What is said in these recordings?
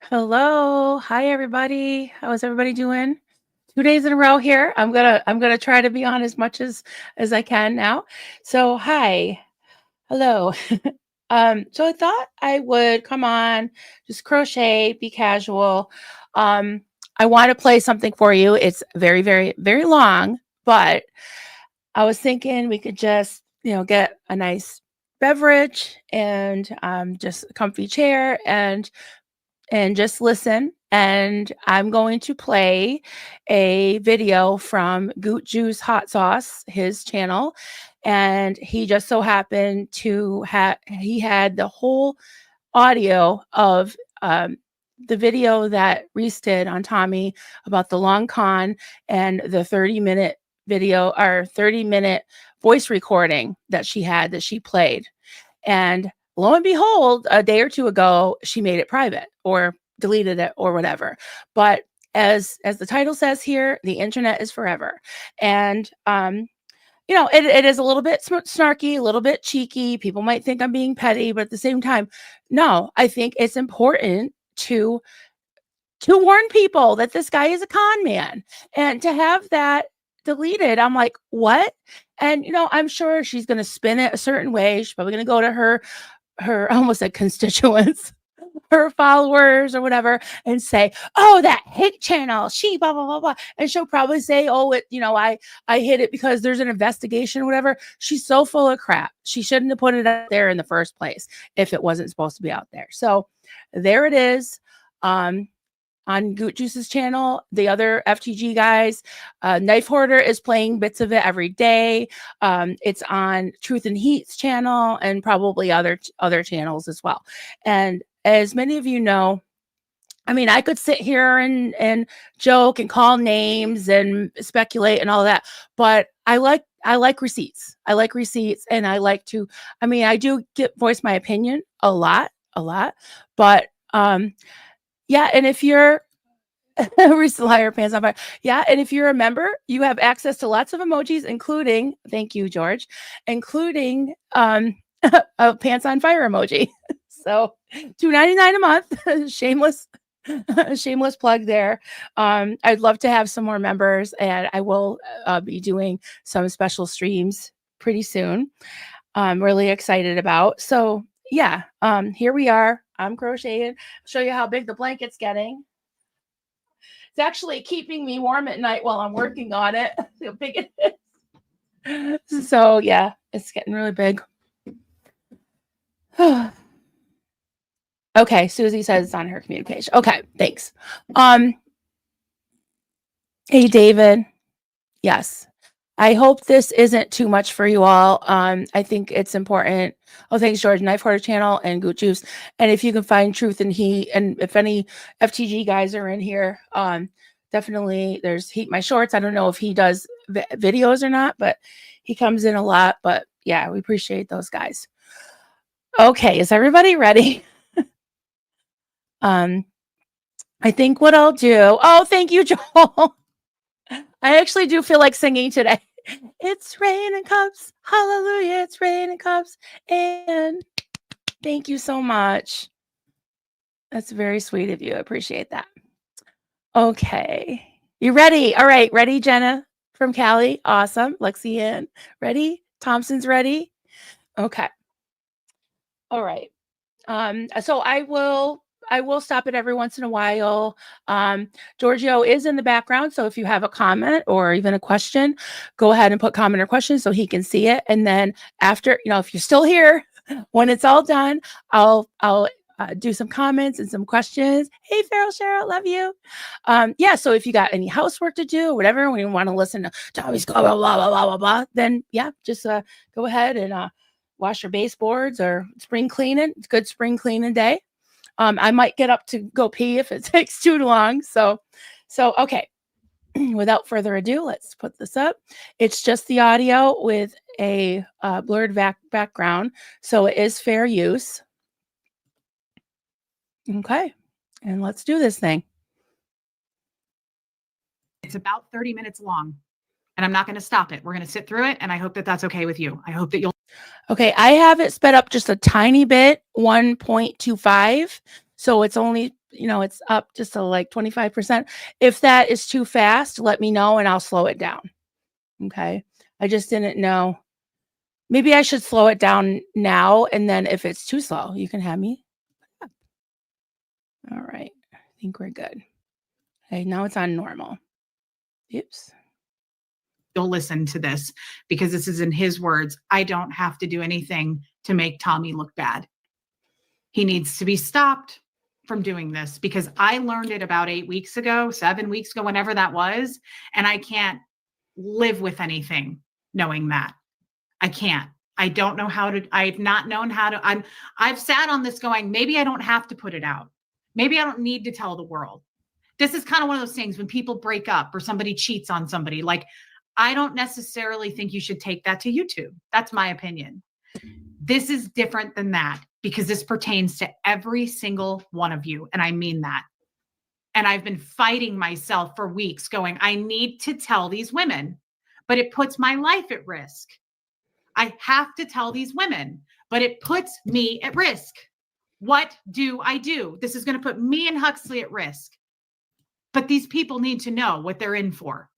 Hello. Hi everybody. How is everybody doing? 2 days in a row here. I'm gonna try to be on as much as I can now. So hi. Hello. So I thought I would come on, just crochet, be casual. Um, I want to play something for you. It's very, very, very long, but I was thinking we could just, get a nice beverage and just a comfy chair and just listen. And I'm going to play a video from Goot Juice Hot Sauce, his channel. And he just so happened to he had the whole audio of the video that Reese did on Tommy about the long con and the 30-minute video or 30-minute voice recording that she played. And lo and behold, a day or two ago, she made it private or deleted it or whatever. But as the title says here, the internet is forever. And it is a little bit snarky, a little bit cheeky. People might think I'm being petty, but at the same time, no, I think it's important to warn people that this guy is a con man. And to have that deleted, I'm like, what? And I'm sure she's going to spin it a certain way. She's probably going to go to her I almost said constituents, her followers or whatever, and say, oh, that hate channel, she blah blah blah blah. And she'll probably say, oh, I hid it because there's an investigation or whatever. She's so full of crap. She shouldn't have put it out there in the first place if it wasn't supposed to be out there. So there it is. On Goot Juice's channel, the other FTG guys, Knife Hoarder is playing bits of it every day. It's on Truth and Heat's channel and probably other channels as well. And as many of you know, I mean, I could sit here and joke and call names and speculate and all that, but I like receipts. I like receipts, and I like to. I mean, I do voice my opinion a lot, but yeah, and if you're liar pants on fire. Yeah, and if you're a member, you have access to lots of emojis, including, thank you, George, including a pants on fire emoji. So $2.99 a month. shameless plug there. I'd love to have some more members, and I will be doing some special streams pretty soon. I'm really excited about. So yeah, here we are. I'm crocheting. I'll show you how big the blanket's getting. It's actually keeping me warm at night while I'm working on it. See how big it is. So yeah, it's getting really big. Okay, Susie says it's on her community page. Okay, thanks. Hey David. Yes. I hope this isn't too much for you all. I think it's important. Oh, thanks, George. Knife Hoarder channel and Goot Juice. And if you can find Truth and Heat, and if any FTG guys are in here, definitely there's Heat My Shorts. I don't know if he does videos or not, but he comes in a lot. But yeah, we appreciate those guys. Okay, is everybody ready? I think what I'll do. Oh, thank you, Joel. I actually do feel like singing today. It's raining cups. Hallelujah. It's raining cups. And thank you so much. That's very sweet of you. I appreciate that. Okay. You ready? All right. Ready, Jenna from Cali? Awesome. Lexi in. Ready? Thompson's ready? Okay. All right. So I will stop it every once in a while. Giorgio is in the background, so if you have a comment or even a question, go ahead and put comment or question so he can see it. And then after, if you're still here, when it's all done, I'll do some comments and some questions. Hey, Farrell, Cheryl, love you. Yeah, so if you got any housework to do, whatever, when you want to listen to Tommy's blah, blah, blah, blah, blah, blah, then yeah, just go ahead and wash your baseboards or spring cleaning. It's good spring cleaning day. I might get up to go pee if it takes too long. So okay. Without further ado, let's put this up. It's just the audio with a blurred background, so it is fair use. Okay, and let's do this thing. It's about 30 minutes long, and I'm not going to stop it. We're going to sit through it, and I hope that that's okay with you. I hope that you'll. Okay, I have it sped up just a tiny bit, 1.25. So it's only, it's up just to like 25%. If that is too fast, let me know and I'll slow it down. Okay. I just didn't know. Maybe I should slow it down now. And then if it's too slow, you can have me. All right. I think we're good. Okay. Now it's on normal. Oops. You'll listen to this because this is in his words. I don't have to do anything to make Tommy look bad. He needs to be stopped from doing this because I learned it about 8 weeks ago, 7 weeks ago, whenever that was. And I can't live with anything knowing that. I can't. I don't know how to, I've not known how to, I've sat on this going, maybe I don't have to put it out. Maybe I don't need to tell the world. This is kind of one of those things when people break up or somebody cheats on somebody, like, I don't necessarily think you should take that to YouTube. That's my opinion. This is different than that because this pertains to every single one of you. And I mean that. And I've been fighting myself for weeks going, I need to tell these women, but it puts my life at risk. I have to tell these women, but it puts me at risk. What do I do? This is going to put me and Huxley at risk. But these people need to know what they're in for.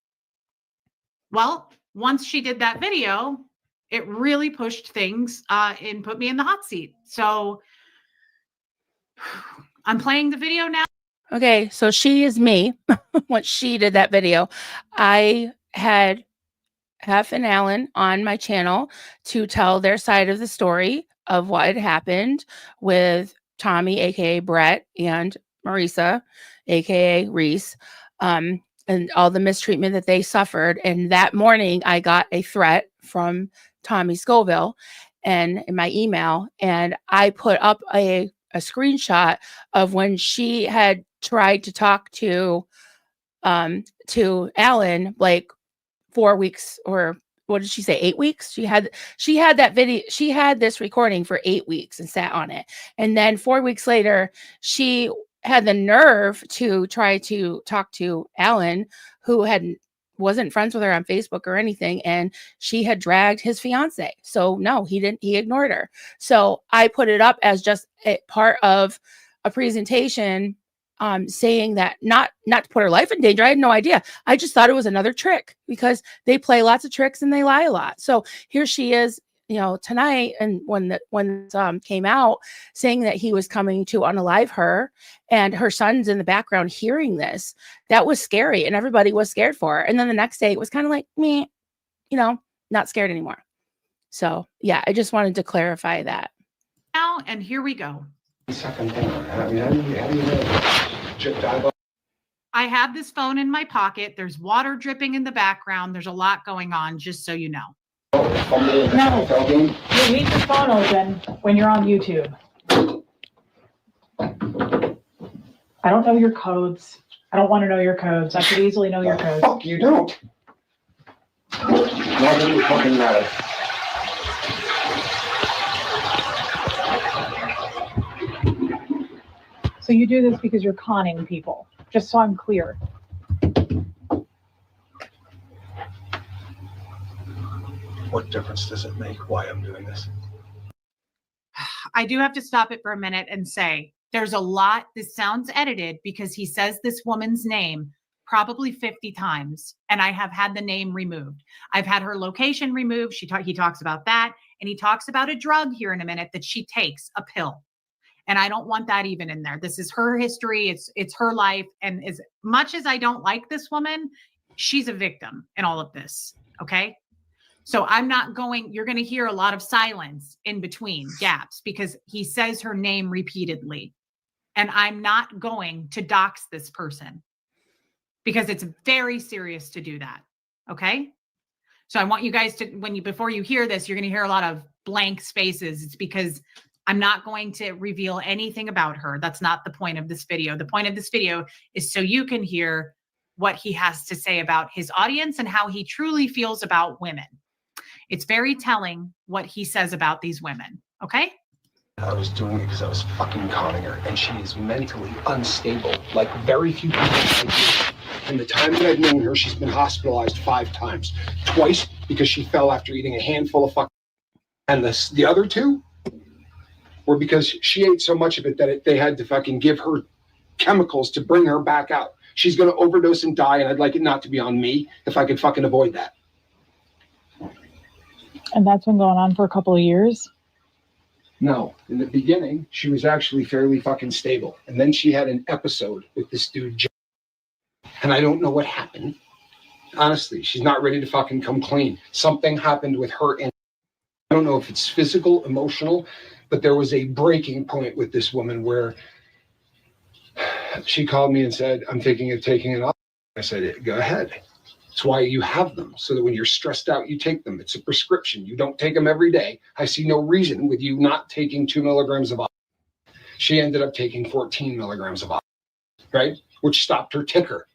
Well, once she did that video, it really pushed things and put me in the hot seat. So I'm playing the video now. Okay, so she is me. Once she did that video, I had Hef and Alan on my channel to tell their side of the story of what had happened with Tommy, aka Brett, and Marisa, aka Reese, and all the mistreatment that they suffered. And that morning, I got a threat from Tommy Scoville and in my email, and I put up a screenshot of when she had tried to talk to Alan, like 4 weeks, or what did she say, 8 weeks? She had that video, she had this recording for 8 weeks and sat on it. And then 4 weeks later, she had the nerve to try to talk to Alan, who wasn't friends with her on Facebook or anything, and she had dragged his fiance. So no, he ignored her. So I put it up as just a part of a presentation, saying that not to put her life in danger. I had no idea. I just thought it was another trick because they play lots of tricks and they lie a lot. So here she is, tonight, and when came out, saying that he was coming to unalive her, and her son's in the background hearing this. That was scary, and everybody was scared for her. And then the next day, it was kind of like me, not scared anymore. So yeah, I just wanted to clarify that. Now, and here we go. Second thing, how do you know? I have this phone in my pocket. There's water dripping in the background. There's a lot going on, just so you know. No, you leave your phone open when you're on YouTube. I don't know your codes. I don't want to know your codes. I could easily know your codes. Fuck, you don't. Not really fucking matter. So you do this because you're conning people, just so I'm clear. What difference does it make why I'm doing this? I do have to stop it for a minute and say there's a lot. This sounds edited because he says this woman's name probably 50 times, and I have had the name removed. I've had her location removed. He talks about that, and he talks about a drug here in a minute that she takes, a pill. And I don't want that even in there. This is her history. It's her life. And as much as I don't like this woman, she's a victim in all of this. Okay. So you're going to hear a lot of silence in between gaps because he says her name repeatedly. And I'm not going to dox this person because it's very serious to do that. Okay. So I want you guys to, before you hear this, you're going to hear a lot of blank spaces. It's because I'm not going to reveal anything about her. That's not the point of this video. The point of this video is so you can hear what he has to say about his audience and how he truly feels about women. It's very telling what he says about these women. Okay? I was doing it because I was fucking conning her, and she is mentally unstable, like very few people I do. In the time that I've known her, she's been hospitalized 5 times. Twice because she fell after eating a handful of fucking, and the other 2 were because she ate so much of it that they had to fucking give her chemicals to bring her back out. She's going to overdose and die, and I'd like it not to be on me if I could fucking avoid that. And that's been going on for a couple of years? No, in the beginning, she was actually fairly fucking stable. And then she had an episode with this dude, and I don't know what happened. Honestly, she's not ready to fucking come clean. Something happened with her. And I don't know if it's physical, emotional, but there was a breaking point with this woman where she called me and said, I'm thinking of taking it off. I said, go ahead. It's why you have them, so that when you're stressed out, you take them. It's a prescription. You don't take them every day. I see no reason with you not taking 2 milligrams of oxygen. She ended up taking 14 milligrams of oxygen, right? Which stopped her ticker.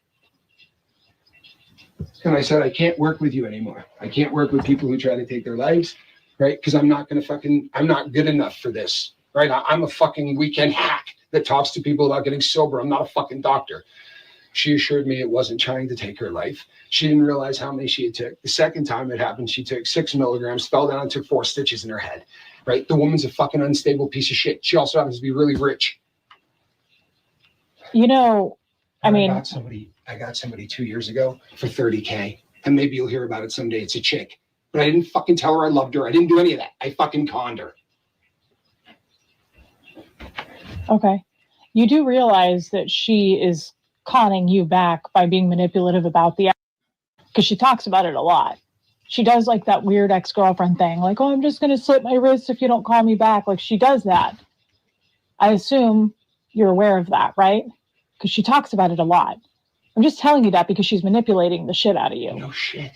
And I said, I can't work with you anymore. I can't work with people who try to take their lives, right? Because I'm not good enough for this, right? I'm a fucking weekend hack that talks to people about getting sober. I'm not a fucking doctor. She assured me it wasn't trying to take her life. She didn't realize how many she had took. The second time it happened, she took 6 milligrams, fell down and took 4 stitches in her head, right? The woman's a fucking unstable piece of shit. She also happens to be really rich. You know, I got somebody 2 years ago for $30K, and maybe you'll hear about it someday. It's a chick, but I didn't fucking tell her I loved her. I didn't do any of that. I fucking conned her. okay. You do realize that she is conning you back by being manipulative about the, because she talks about it a lot. She does like that weird ex-girlfriend thing, like, oh, I'm just going to slit my wrist if you don't call me back. Like, she does that. I assume you're aware of that, right? Because she talks about it a lot. I'm just telling you that because she's manipulating the shit out of you. No shit.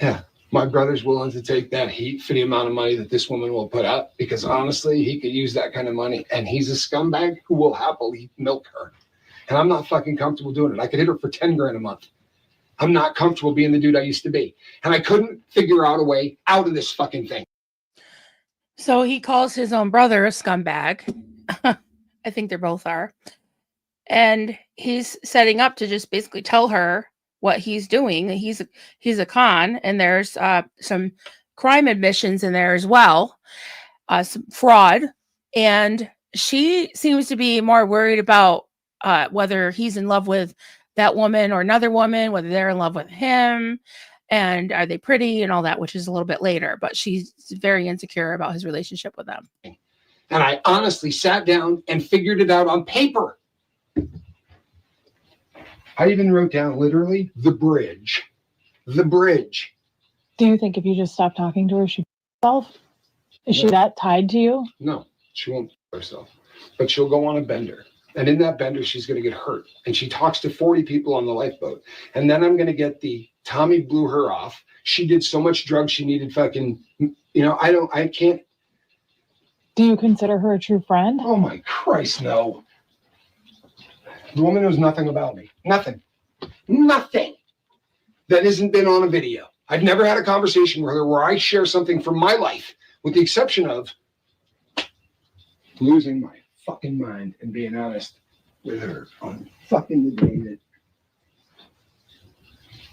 Yeah. My brother's willing to take that heat for the amount of money that this woman will put up, because honestly, he could use that kind of money, and he's a scumbag who will happily milk her. And I'm not fucking comfortable doing it. I could hit her for 10 grand a month. I'm not comfortable being the dude I used to be. And I couldn't figure out a way out of this fucking thing. So he calls his own brother a scumbag. I think they both are. And he's setting up to just basically tell her what he's doing. He's a con, and there's some crime admissions in there as well, some fraud. And she seems to be more worried about whether he's in love with that woman or another woman, whether they're in love with him, and are they pretty and all that, which is a little bit later. But she's very insecure about his relationship with them. And I honestly sat down and figured it out on paper. I even wrote down literally the bridge. The bridge. Do you think if you just stop talking to her, she'd herself? Is she that tied to you? No, she won't herself. But she'll go on a bender. And in that bender, she's going to get hurt. And she talks to 40 people on the lifeboat. And then I'm going to get the Tommy blew her off. She did so much drugs, she needed fucking, I can't. Do you consider her a true friend? Oh my Christ, no. The woman knows nothing about me. Nothing. Nothing that hasn't been on a video. I've never had a conversation with her where I share something from my life, with the exception of losing my fucking mind and being honest with her on fucking the day that.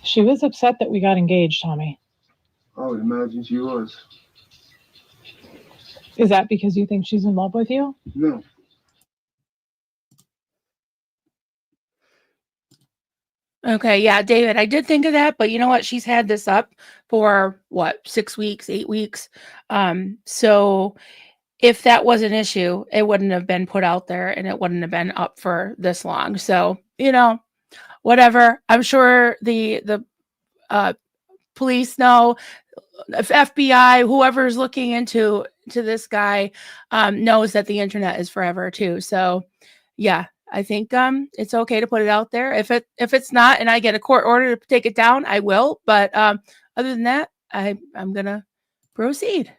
She was upset that we got engaged, Tommy. I would imagine she was. Is that because you think she's in love with you? No. Okay, yeah, David, I did think of that, but you know what? She's had this up for 6 weeks, 8 weeks. So if that was an issue, it wouldn't have been put out there and it wouldn't have been up for this long. So, whatever. I'm sure the police know, if FBI, whoever's looking into this guy, knows that the internet is forever too. So yeah. I think it's okay to put it out there. If it's not, and I get a court order to take it down, I will. But other than that, I'm gonna proceed.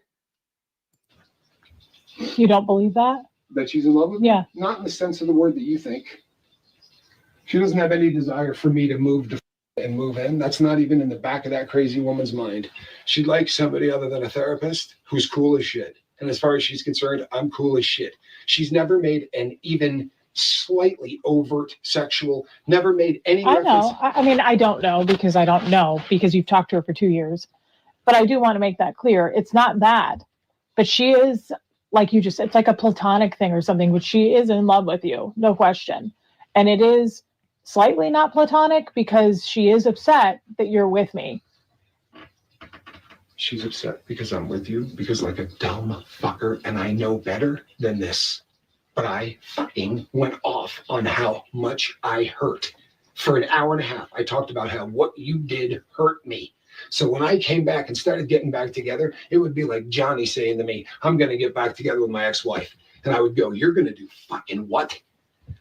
You don't believe that? That she's in love with me? Yeah. Not in the sense of the word that you think. She doesn't have any desire for me to move to and move in. That's not even in the back of that crazy woman's mind. She'd like somebody other than a therapist who's cool as shit. And as far as she's concerned, I'm cool as shit. She's never made an even slightly overt sexual, never made any reference. know. I mean, I don't know because I don't know because you've talked to her for 2 years. But I do want to make that clear. It's not that. But she is like you just, it's like a platonic thing or something, which she is in love with you, no question. And it is slightly not platonic because she is upset that you're with me. She's upset because I'm with you, because like a dumb fucker, and I know better than this. But I fucking went off on how much I hurt. For an hour and a half, I talked about how what you did hurt me. So when I came back and started getting back together, it would be like Johnny saying to me, I'm going to get back together with my ex-wife. And I would go, you're going to do fucking what?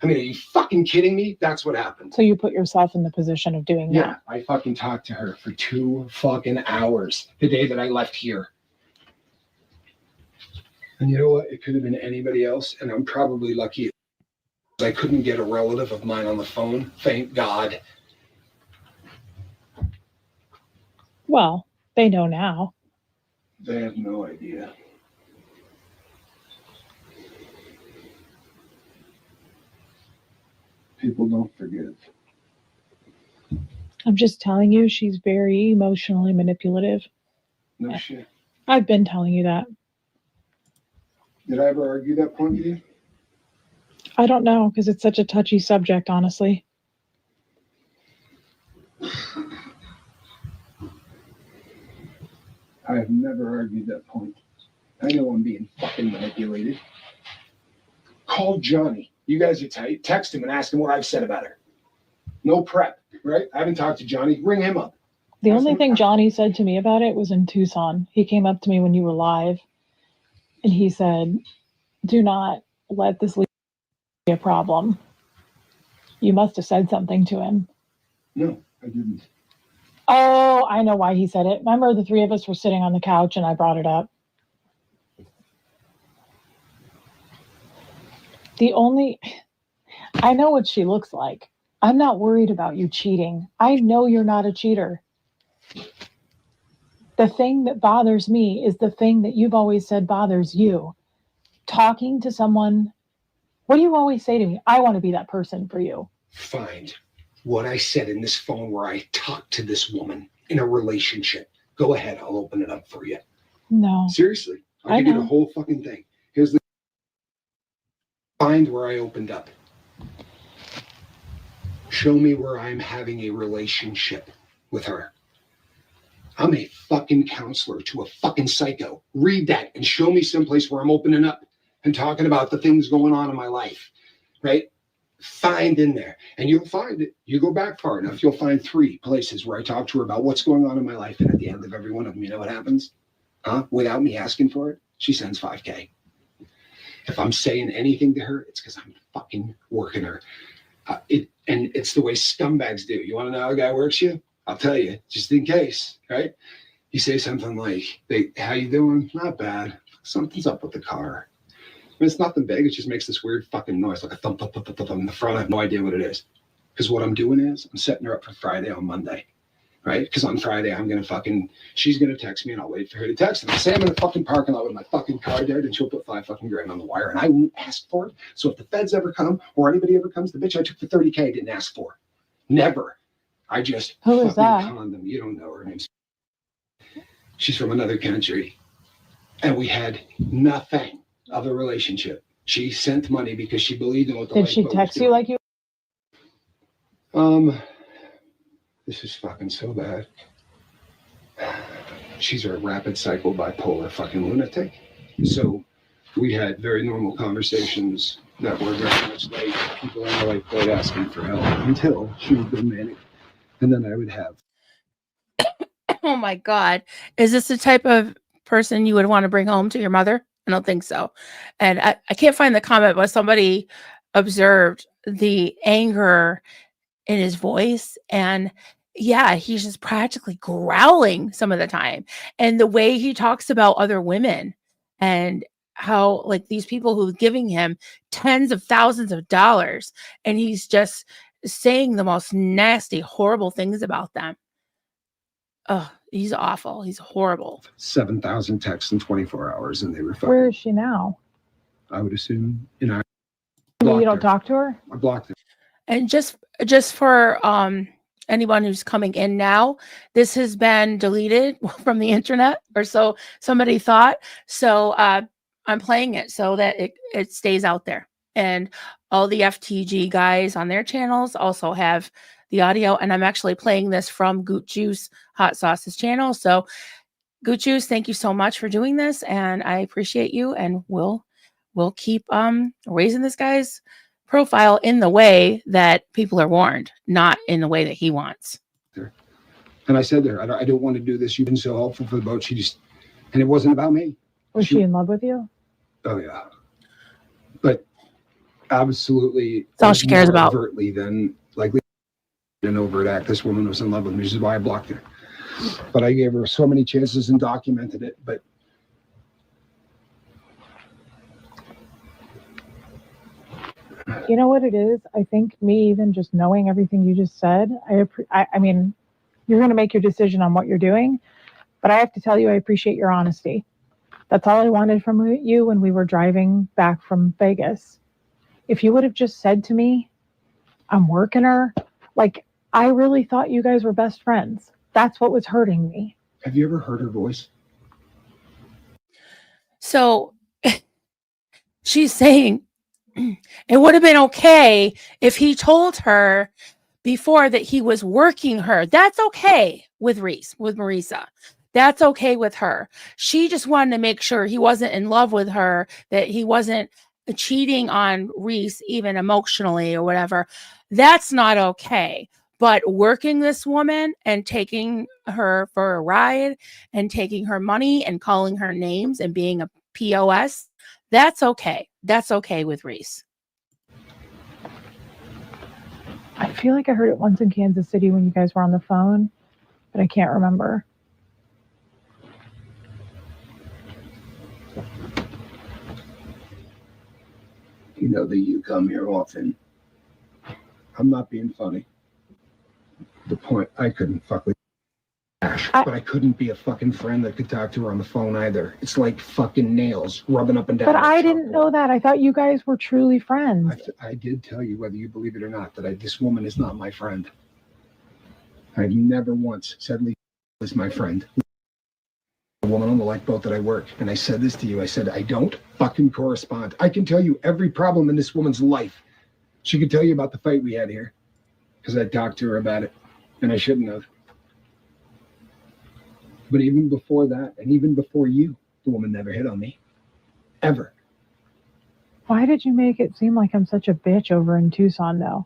I mean, are you fucking kidding me? That's what happened. So you put yourself in the position of doing Yeah, that. I fucking talked to her for 2 fucking hours the day that I left here. And you know what? It could have been anybody else, and I'm probably lucky I couldn't get a relative of mine on the phone. Thank God. Well, they know now. They have no idea. People don't forgive. I'm just telling you, she's very emotionally manipulative. No shit. I've been telling you that. Did I ever argue that point with you? I don't know, because it's such a touchy subject, honestly. I have never argued that point. I know I'm being fucking manipulated. Call Johnny. You guys are tight. Text him and ask him what I've said about her. No prep, right? I haven't talked to Johnny. Ring him up. The only thing Johnny said to me about it was in Tucson. He came up to me when you were live, and he said, do not let this be a problem. You must have said something to him. No, I didn't. Oh, I know why he said it. Remember, the three of us were sitting on the couch, and I brought it up. I know what she looks like. I'm not worried about you cheating. I know you're not a cheater. The thing that bothers me is the thing that you've always said bothers you. Talking to someone, what do you always say to me? I want to be that person for you. Find what I said in this phone where I talked to this woman in a relationship. Go ahead, I'll open it up for you. No. Seriously, I'll give you the whole fucking thing. Here's the find where I opened up. Show me where I'm having a relationship with her. I'm a fucking counselor to a fucking psycho. Read that and show me someplace where I'm opening up and talking about the things going on in my life, right? Find in there, and you'll find it. You go back far enough, you'll find 3 places where I talk to her about what's going on in my life, and at the end of every one of them, you know what happens? Without me asking for it, she sends $5,000. If I'm saying anything to her, it's because I'm fucking working her. And it's the way scumbags do. You want to know how a guy works you? I'll tell you, just in case, right? You say something like, how you doing? Not bad. Something's up with the car. I mean, it's nothing big. It just makes this weird fucking noise, like a thump, thump, thump, thump, thump in the front. I have no idea what it is. Because what I'm doing is I'm setting her up for Friday on Monday, right? Because on Friday, she's going to text me, and I'll wait for her to text. And I'll say I'm in the fucking parking lot with my fucking car there, and she'll put $5,000 on the wire, and I won't ask for it. So if the feds ever come, or anybody ever comes, the bitch I took for $30,000 I didn't ask for. Never. I just Who is that? Condom. You don't know her name. She's from another country. And we had nothing of a relationship. She sent money because she believed in what the Did she text you like you? This is fucking so bad. She's a rapid cycle bipolar fucking lunatic. So we had very normal conversations that were very much like people in my life quite asking for help until she would go manic. And then I would have. Oh my God. Is this the type of person you would want to bring home to your mother? I don't think so. And I can't find the comment, but somebody observed the anger in his voice. And yeah, he's just practically growling some of the time. And the way he talks about other women and how like these people who are giving him tens of thousands of dollars, and he's just saying the most nasty, horrible things about them. Oh, he's awful. He's horrible. 7,000 texts in 24 hours, and they were fucking. Where is she now? I would assume, You don't talk to her? I blocked her. And just for anyone who's coming in now, this has been deleted from the internet, or so somebody thought. So I'm playing it so that it stays out there. And all the FTG guys on their channels also have the audio. And I'm actually playing this from Goot Juice Hot Sauce's channel. So Goot Juice, thank you so much for doing this. And I appreciate you. And we'll keep raising this guy's profile in the way that people are warned, not in the way that he wants. And I said to her, I don't want to do this. You've been so helpful for the boat. And it wasn't about me. Was she in love with you? Oh, yeah. But absolutely. That's all she cares about. Overtly than likely an overt act. This woman was in love with me. This is why I blocked her. But I gave her so many chances and documented it. But you know what it is? I think me even just knowing everything you just said, I mean, you're going to make your decision on what you're doing, but I have to tell you, I appreciate your honesty. That's all I wanted from you when we were driving back from Vegas. If you would have just said to me, I'm working her, like, I really thought you guys were best friends. That's what was hurting me. Have you ever heard her voice? So she's saying it would have been okay if he told her before that he was working her. That's okay with Marisa. That's okay with her. She just wanted to make sure he wasn't in love with her, that he wasn't cheating on Reese, even emotionally or whatever. That's not okay. But working this woman and taking her for a ride and taking her money and calling her names and being a POS, that's okay. That's okay with Reese. I feel like I heard it once in Kansas City when you guys were on the phone, but I can't remember. You know that you come here often. I'm not being funny. The point, I couldn't fuck with Ash, but I couldn't be a fucking friend that could talk to her on the phone either. It's like fucking nails rubbing up and down. But I didn't know that. I thought you guys were truly friends. I did tell you, whether you believe it or not, that this woman is not my friend. I've never once said Lisa is my friend. A woman on the lifeboat that I work, and I said this to you. I said, I don't fucking correspond. I can tell you every problem in this woman's life. She could tell you about the fight we had here because I talked to her about it, and I shouldn't have. But even before that, and even before you, the woman never hit on me. Ever. Why did you make it seem like I'm such a bitch over in Tucson, though?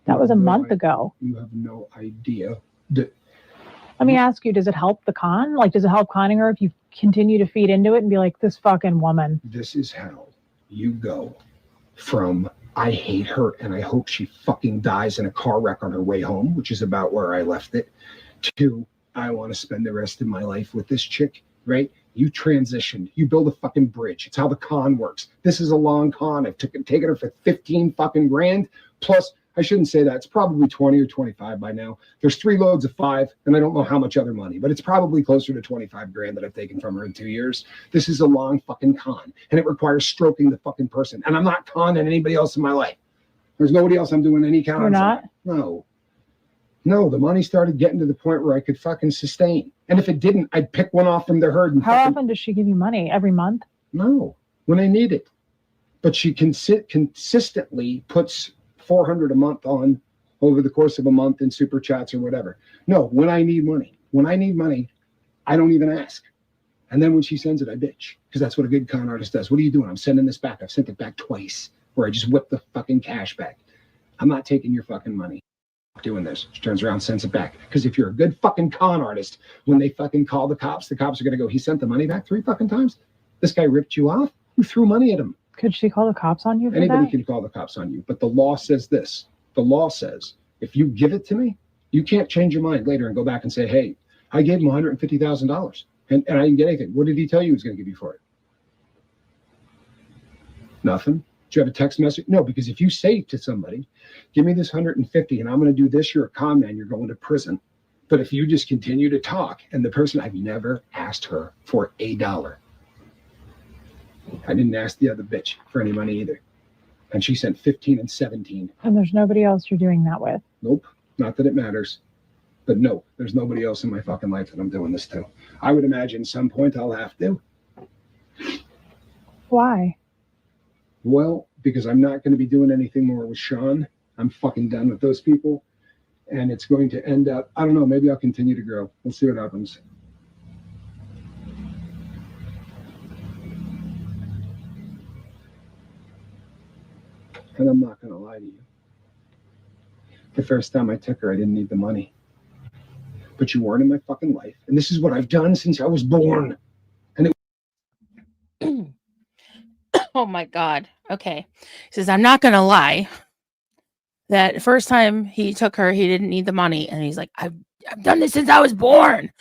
That was a month ago. You have no idea. Let me ask you, does it help the con? Like, does it help conning her if you continue to feed into it and be like, this fucking woman? This is how you go from, I hate her and I hope she fucking dies in a car wreck on her way home, which is about where I left it, to, I want to spend the rest of my life with this chick, right? You transitioned. You build a fucking bridge. It's how the con works. This is a long con. I've taken her for 15 fucking grand. Plus, I shouldn't say that. It's probably 20 or 25 by now. There's 3 loads of 5, and I don't know how much other money, but it's probably closer to 25 grand that I've taken from her in 2 years. This is a long fucking con, and it requires stroking the fucking person. And I'm not conning anybody else in my life. There's nobody else I'm doing any con. You're not? No, the money started getting to the point where I could fucking sustain. And if it didn't, I'd pick one off from the herd. And how often does she give you money? Every month? No, when I need it. But she consistently puts $400 a month on over the course of a month in super chats or whatever. No, when I need money. When I need money, I don't even ask. And then when she sends it, I bitch. Because that's what a good con artist does. What are you doing? I'm sending this back. I've sent it back twice. Where I just whip the fucking cash back. I'm not taking your fucking money. Doing this. She turns around, sends it back. Because if you're a good fucking con artist, when they fucking call the cops are going to go, he sent the money back 3 fucking times? This guy ripped you off? Who threw money at him? Could she call the cops on you for Anybody that? can call the cops on you. But the law says this. The law says, if you give it to me, you can't change your mind later and go back and say, hey, I gave him $150,000 and I didn't get anything. What did he tell you he was going to give you for it? Nothing. Do you have a text message? No, because if you say to somebody, give me this 150 and I'm going to do this, you're a con man, you're going to prison. But if you just continue to talk and the person, I've never asked her for $1. I didn't ask the other bitch for any money either. And she sent 15 and 17. And there's nobody else you're doing that with? Nope. Not that it matters. But no, there's nobody else in my fucking life that I'm doing this to. I would imagine some point I'll have to. Why? Well, because I'm not going to be doing anything more with Sean. I'm fucking done with those people. And it's going to end up, I don't know, maybe I'll continue to grow. We'll see what happens. And I'm not going to lie to you. The first time I took her, I didn't need the money. But you weren't in my fucking life. And this is what I've done since I was born. Oh my God. Okay. He says, I'm not going to lie. That first time he took her, he didn't need the money. And he's like, I've done this since I was born.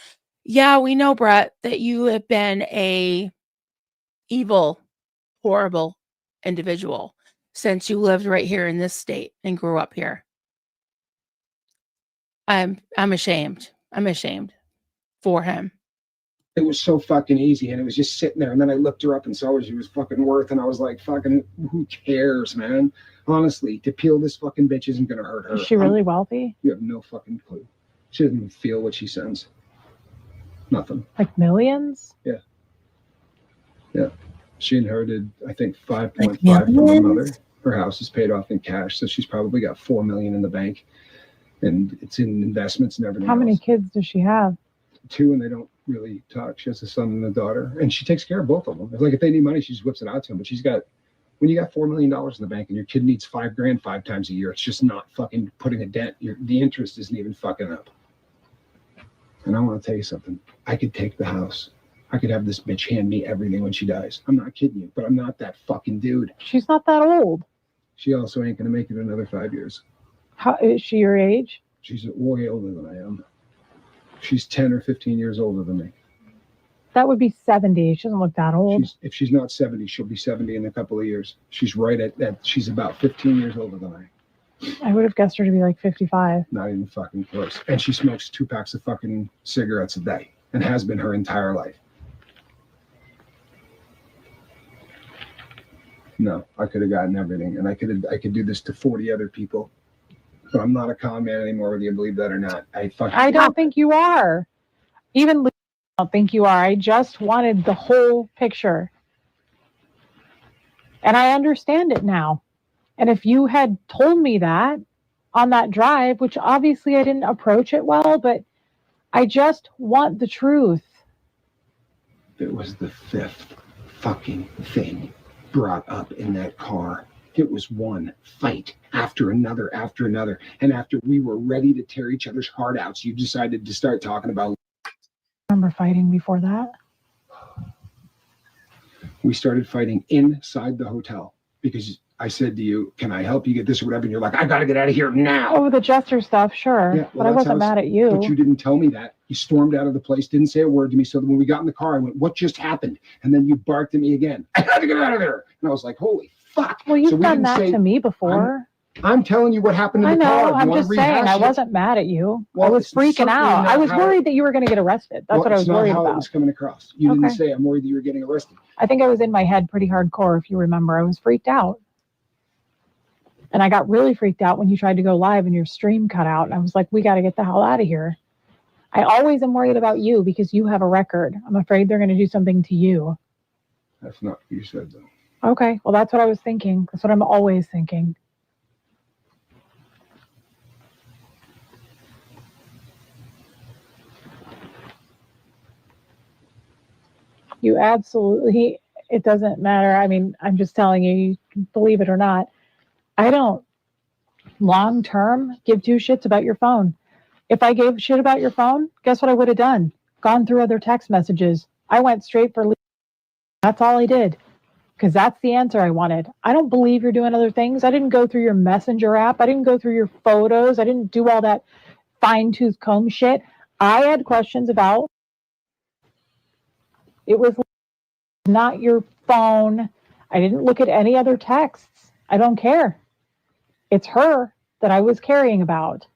Yeah, we know, Brett, that you have been a evil, horrible individual since you lived right here in this state and grew up here. I'm ashamed. I'm ashamed for him. It was so fucking easy, and it was just sitting there. And then I looked her up and saw what she was fucking worth, and I was like, fucking, who cares, man? Honestly, to peel this fucking bitch isn't gonna hurt her. Is she really wealthy? You have no fucking clue. She doesn't even feel what she sends. Nothing. Like millions? Yeah. She inherited, I think, 5.5 Like from her mother. millions? Her house is paid off in cash, so she's probably got $4 million in the bank, and it's in investments and everything. How many else. kids does she have? 2, and they don't really talk. She has a son and a daughter, and she takes care of both of them. It's like if they need money, she just whips it out to them. But she's got, when you got $4 million in the bank and your kid needs $5,000 5 times a year, it's just not fucking putting a dent. The interest isn't even fucking up. And I want to tell you something. I could take the house. I could have this bitch hand me everything when she dies. I'm not kidding you, but I'm not that fucking dude. She's not that old. She also ain't gonna make it another 5 years. How is she your age? She's way older than I am. She's 10 or 15 years older than me. That would be 70. She doesn't look that old. If she's not 70, she'll be 70 in a couple of years. She's right at that. She's about 15 years older than I. I would have guessed her to be like 55. Not even fucking close. And she smokes 2 packs of fucking cigarettes a day and has been her entire life. No, I could have gotten everything, and I could do this to 40 other people. But I'm not a con man anymore, whether you believe that or not. I don't think you are. Even I don't think you are. I just wanted the whole picture. And I understand it now. And if you had told me that on that drive, which obviously I didn't approach it well, but I just want the truth. It was the 5th fucking thing brought up in that car. It was one fight after another. And after we were ready to tear each other's heart out, you decided to start talking about. Remember fighting before that? We started fighting inside the hotel because I said to you, can I help you get this or whatever? And you're like, I got to get out of here now. Oh, the Jester stuff, sure. Yeah, well, but I wasn't mad at you. But you didn't tell me that. You stormed out of the place, didn't say a word to me. So when we got in the car, I went, what just happened? And then you barked at me again. I got to get out of there. And I was like, holy fuck. Well, you've done that to me before. I'm telling you what happened in I the car. know. I'm just saying. I wasn't mad at you. Well, I was freaking out. I was worried that you were going to get arrested. That's what I was worried about. It was coming across. You didn't say, I'm worried that you were getting arrested. I think I was in my head pretty hardcore, if you remember. I was freaked out. And I got really freaked out when you tried to go live and your stream cut out. And I was like, we got to get the hell out of here. I always am worried about you because you have a record. I'm afraid they're going to do something to you. That's not what you said, though. Okay. Well, that's what I was thinking. That's what I'm always thinking. You absolutely, it doesn't matter. I mean, I'm just telling you, you can believe it or not. I don't long term give 2 shits about your phone. If I gave a shit about your phone, guess what I would have done? Gone through other text messages. I went straight for that's all I did. Because that's the answer I wanted. I don't believe you're doing other things. I didn't go through your messenger app. I didn't go through your photos. I didn't do all that fine-tooth comb shit. I had questions about it was not your phone. I didn't look at any other texts. I don't care. It's her that I was caring about.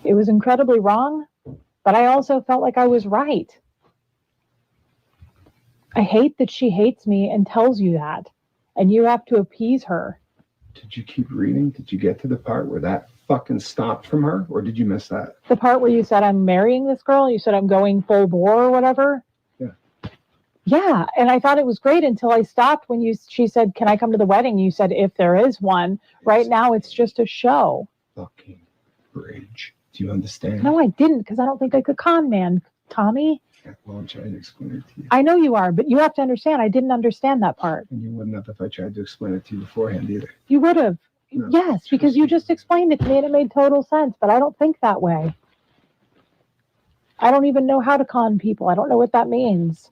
It was incredibly wrong, but I also felt like I was right. I hate that she hates me and tells you that, and you have to appease her. Did you keep reading? Did you get to the part where that fucking stopped from her, or did you miss that? The part where you said, I'm marrying this girl, you said, I'm going full bore or whatever. Yeah. Yeah. And I thought it was great until I stopped when she said, can I come to the wedding? You said, if there is one. Right now, it's just a show. Fucking bridge. Do you understand? No, I didn't, because I don't think I could con man, Tommy. Well, I'm trying to explain it to you. I know you are, but you have to understand, I didn't understand that part. And you wouldn't have if I tried to explain it to you beforehand either. You would have. No, yes, because you just explained it to me and it made total sense, but I don't think that way. I don't even know how to con people. I don't know what that means.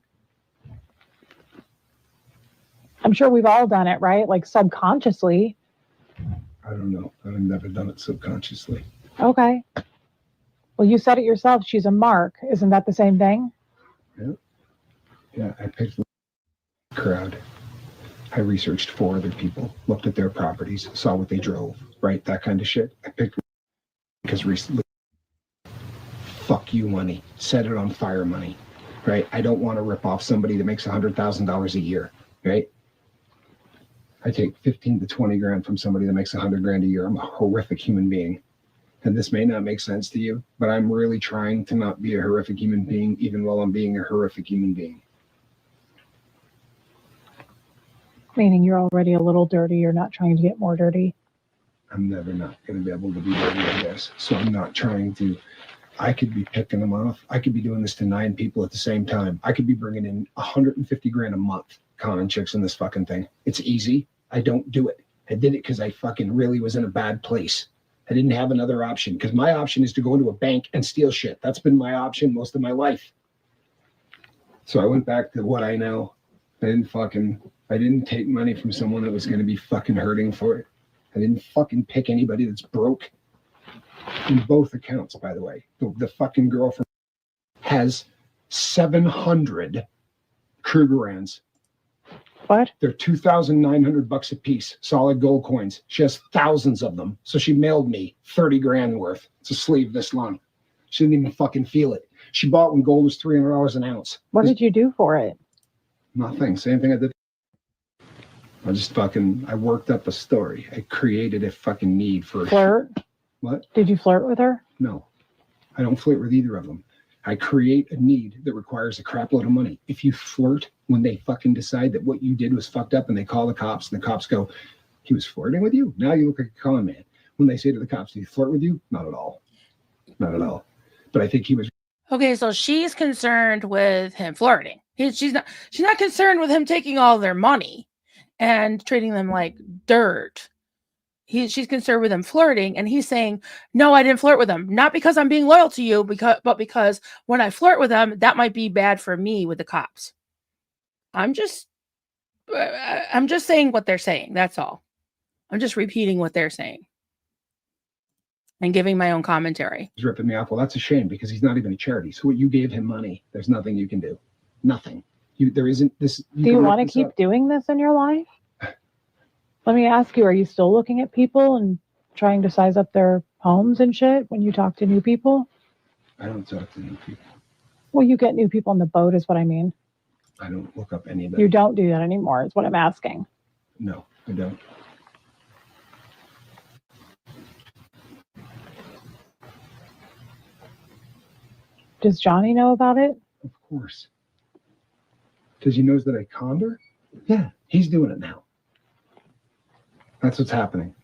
I'm sure we've all done it, right? Like subconsciously. I don't know. I've never done it subconsciously. Okay. Well, you said it yourself. She's a mark. Isn't that the same thing? Yeah. Yeah, I picked the crowd. I researched 4 other people, looked at their properties, saw what they drove, right? That kind of shit. I picked because recently, fuck you money, set it on fire money, right? I don't want to rip off somebody that makes $100,000 a year, right? I take 15 to 20 grand from somebody that makes 100 grand a year. I'm a horrific human being. And this may not make sense to you, but I'm really trying to not be a horrific human being, even while I'm being a horrific human being. Meaning you're already a little dirty. You're not trying to get more dirty. I'm never not going to be able to be dirty, I guess. So I'm not trying to. I could be picking them off. I could be doing this to 9 people at the same time. I could be bringing in 150 grand a month conning chicks in this fucking thing. It's easy. I don't do it. I did it because I fucking really was in a bad place. I didn't have another option because my option is to go into a bank and steal shit. That's been my option most of my life. So I went back to what I know. I didn't take money from someone that was going to be fucking hurting for it. I didn't fucking pick anybody that's broke. In both accounts, by the way. The fucking girlfriend has 700 Krugerrands. What? They're $2,900 a piece, solid gold coins. She has thousands of them. So she mailed me 30 grand worth. It's a sleeve this long. She didn't even fucking feel it. She bought when gold was $300 an ounce. What did you do for it? Nothing. Same thing I did. I worked up a story. I created a fucking need for a flirt. What? Did you flirt with her? No, I don't flirt with either of them. I create a need that requires a crap load of money. If you flirt when they fucking decide that what you did was fucked up and they call the cops and the cops go, he was flirting with you? Now you look like a con man. When they say to the cops, did he flirt with you? Not at all. Not at all. But I think he was. Okay, so she's concerned with him flirting. She's not concerned with him taking all their money and treating them like dirt. She's concerned with him flirting, and he's saying, no, I didn't flirt with him. Not because I'm being loyal to you, but because when I flirt with them, that might be bad for me with the cops. I'm just saying what they're saying. That's all. I'm just repeating what they're saying and giving my own commentary. He's ripping me off. Well, that's a shame because he's not even a charity. So you gave him money. There's nothing you can do. Nothing. There isn't this. Do you want to keep doing this in your life? Let me ask you, are you still looking at people and trying to size up their homes and shit when you talk to new people? I don't talk to new people. Well, you get new people on the boat is what I mean. I don't look up anybody. You don't do that anymore is what I'm asking. No, I don't. Does Johnny know about it? Of course. Because he knows that I conned her? Yeah, he's doing it now. That's what's happening.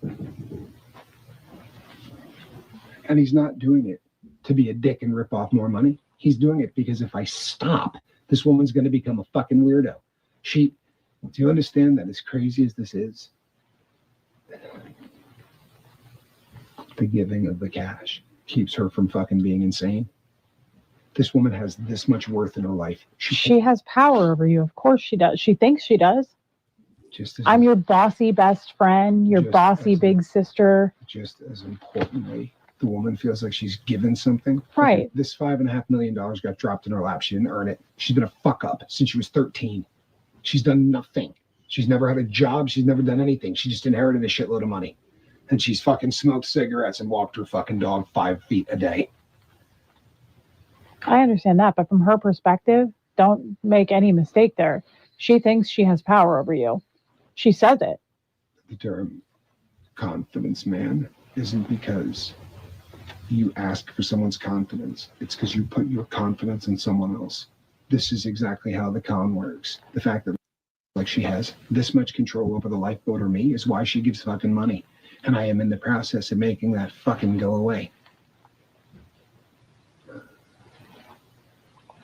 And he's not doing it to be a dick and rip off more money. He's doing it because if I stop, this woman's going to become a fucking weirdo. Do you understand that as crazy as this is, the giving of the cash keeps her from fucking being insane? This woman has this much worth in her life. She has power over you. Of course she does. She thinks she does. I'm your bossy best friend, your bossy big sister. Just as importantly, the woman feels like she's given something. Right. Okay, this $5.5 million got dropped in her lap. She didn't earn it. She's been a fuck up since she was 13. She's done nothing. She's never had a job. She's never done anything. She just inherited a shitload of money. And she's fucking smoked cigarettes and walked her fucking dog 5 feet a day. I understand that, but from her perspective, don't make any mistake there. She thinks she has power over you. She says it. The term confidence man isn't because you ask for someone's confidence. It's because you put your confidence in someone else. This is exactly how the con works. The fact that like she has this much control over the lifeboat or me is why she gives fucking money. And I am in the process of making that fucking go away.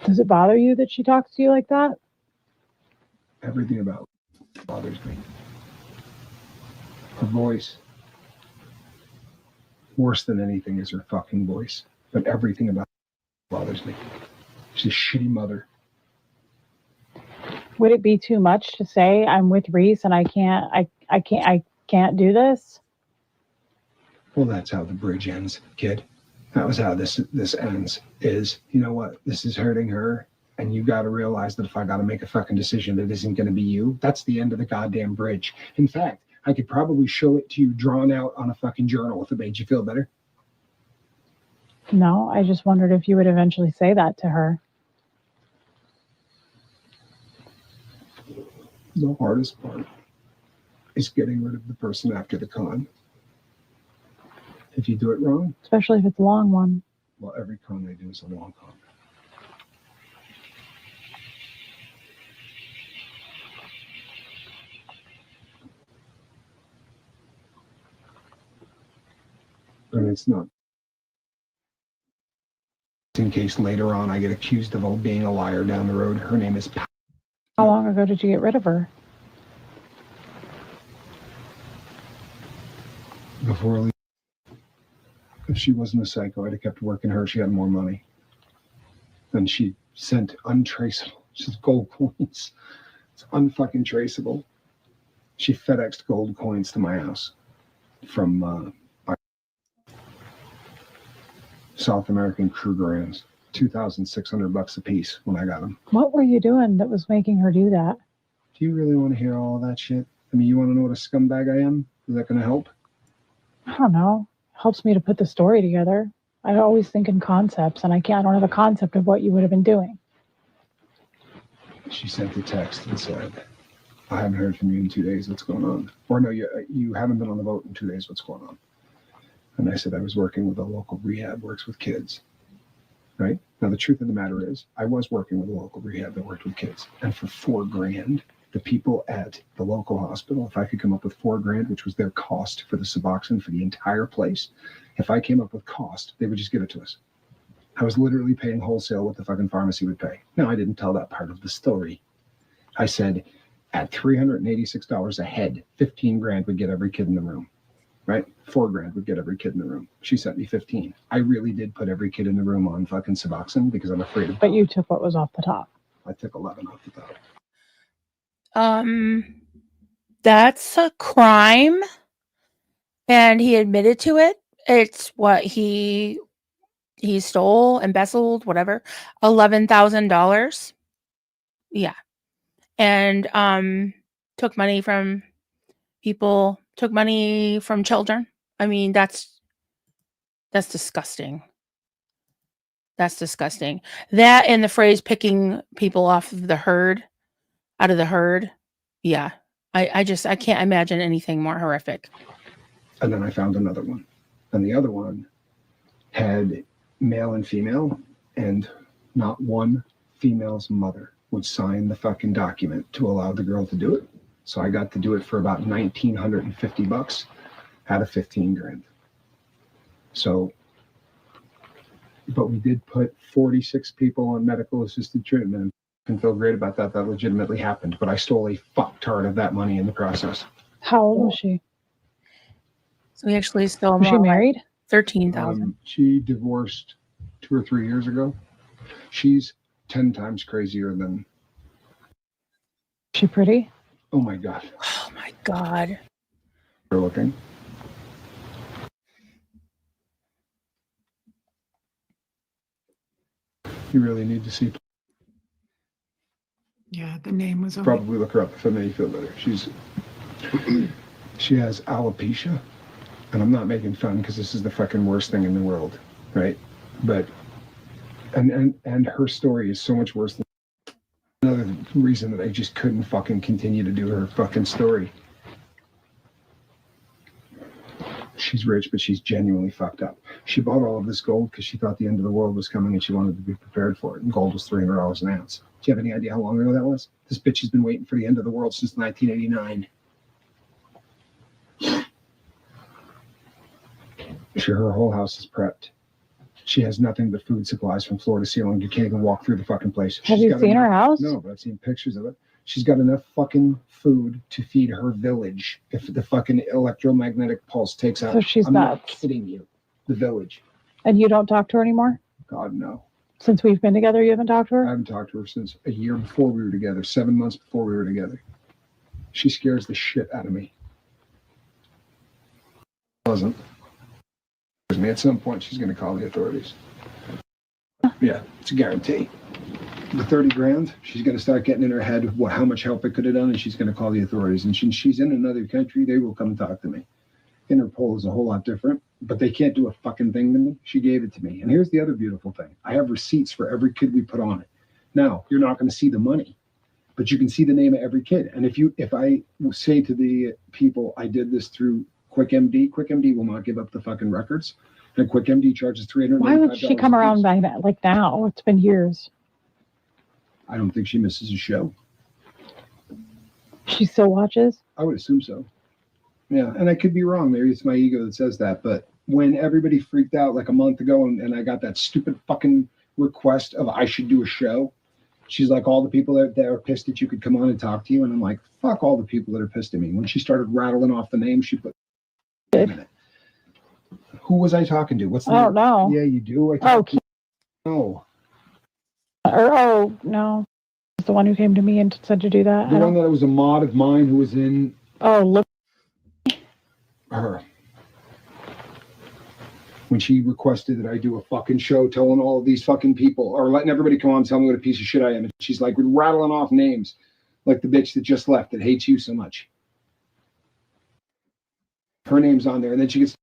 Does it bother you that she talks to you like that? Everything about it bothers me. Her voice. Worse than anything is her fucking voice. But everything about it bothers me. She's a shitty mother. Would it be too much to say I'm with Reese and I can't do this? Well, that's how the bridge ends, kid. That was how this ends. Is, you know what? This is hurting her, and you got to realize that if I got to make a fucking decision that isn't going to be you, that's the end of the goddamn bridge. In fact, I could probably show it to you drawn out on a fucking journal if it made you feel better. No, I just wondered if you would eventually say that to her. The hardest part is getting rid of the person after the con. If you do it wrong, Especially if it's a long one. well, every con they do is a long con. And it's not in case later on I get accused of being a liar down the road. Her name is Pat. How long ago did you get rid of her? Before leaving. If she wasn't a psycho, I'd have kept working her. She had more money. And she sent untraceable, just gold coins. It's unfucking traceable. She FedExed gold coins to my house from South American Krugerrands. $2,600 a piece when I got them. What were you doing that was making her do that? Do you really want to hear all that shit? I mean, you want to know what a scumbag I am? Is that going to help? I don't know. Helps me to put the story together. I always think in concepts, and I don't have a concept of what you would have been doing. She sent a text and said, I haven't heard from you in 2 days. What's going on? Or no, you haven't been on the boat in 2 days. What's going on? And I said, I was working with a local rehab, works with kids. Right? Now, the truth of the matter is, I was working with a local rehab that worked with kids. And for $4,000, the people at the local hospital, if I could come up with $4,000, which was their cost for the Suboxone for the entire place, if I came up with cost, they would just give it to us. I was literally paying wholesale what the fucking pharmacy would pay. No, I didn't tell that part of the story. I said, at $386 a head, $15,000 would get every kid in the room. Right? $4,000 would get every kid in the room. She sent me 15. I really did put every kid in the room on fucking Suboxone because I'm afraid of. But you took what was off the top. I took 11 off the top. That's a crime, and he admitted to it. It's what he stole, embezzled, whatever, $11,000. Yeah, and took money from people, took money from children. I mean, that's disgusting. That's disgusting. That and the phrase picking people off of the herd, out of the herd. Yeah. I can't imagine anything more horrific. And then I found another one. And the other one had male and female, and not one female's mother would sign the fucking document to allow the girl to do it. So I got to do it for about $1,950 out of $15,000. So, but we did put 46 people on medical assisted treatment. And feel great about that. That legitimately happened. But I stole a fucktard of that money in the process. How old was she? So he actually stole Was she married? 13,000. She divorced 2 or 3 years ago. She's 10 times crazier than. Is she pretty? Oh my God. Oh my God. You're looking. You really need to see. Yeah, the name was over. Probably look her up if it made you feel better. She has alopecia, and I'm not making fun because this is the fucking worst thing in the world, right? But and her story is so much worse than another reason that I just couldn't fucking continue to do her fucking story. She's rich, but she's genuinely fucked up. She bought all of this gold because she thought the end of the world was coming and she wanted to be prepared for it. And gold was $300 an ounce. Do you have any idea how long ago that was? This bitch has been waiting for the end of the world since 1989. Her whole house is prepped. She has nothing but food supplies from floor to ceiling. You can't even walk through the fucking place. Have you seen her house? No, but I've seen pictures of it. She's got enough fucking food to feed her village if the fucking electromagnetic pulse takes out. So she's I'm not nuts. kidding you. The village. And you don't talk to her anymore? God, no. Since we've been together, you haven't talked to I her? haven't talked to her since a year before we were together, 7 months before we were together. She scares the shit out of me. Doesn't. At some point, she's going to call the authorities. Yeah, it's a guarantee. The 30 grand, she's going to start getting in her head how much help it could have done, and she's going to call the authorities. And she's in another country, they will come talk to me. Interpol is a whole lot different, but they can't do a fucking thing to me. She gave it to me. And here's the other beautiful thing. I have receipts for every kid we put on it. Now, you're not going to see the money, but you can see the name of every kid. And if I say to the people, I did this through QuickMD will not give up the fucking records. And QuickMD charges $395. Why would she come around by that, like now? It's been years. I don't think she misses a show. She still watches? I would assume so. Yeah, and I could be wrong. Maybe it's my ego that says that. But when everybody freaked out like a month ago and I got that stupid fucking request of I should do a show, she's like, all the people that are pissed that you could come on and talk to you. And I'm like, fuck all the people that are pissed at me. When she started rattling off the names, she put a minute. Who was I talking to? What's the name? No. Yeah, you do. No. No. It's the one who came to me and said to do that. The one that was a mod of mine who was in. Oh, look. Her. When she requested that I do a fucking show telling all of these fucking people or letting everybody come on and tell me what a piece of shit I am. And she's like rattling off names like the bitch that just left that hates you so much. Her name's on there. And then she gets,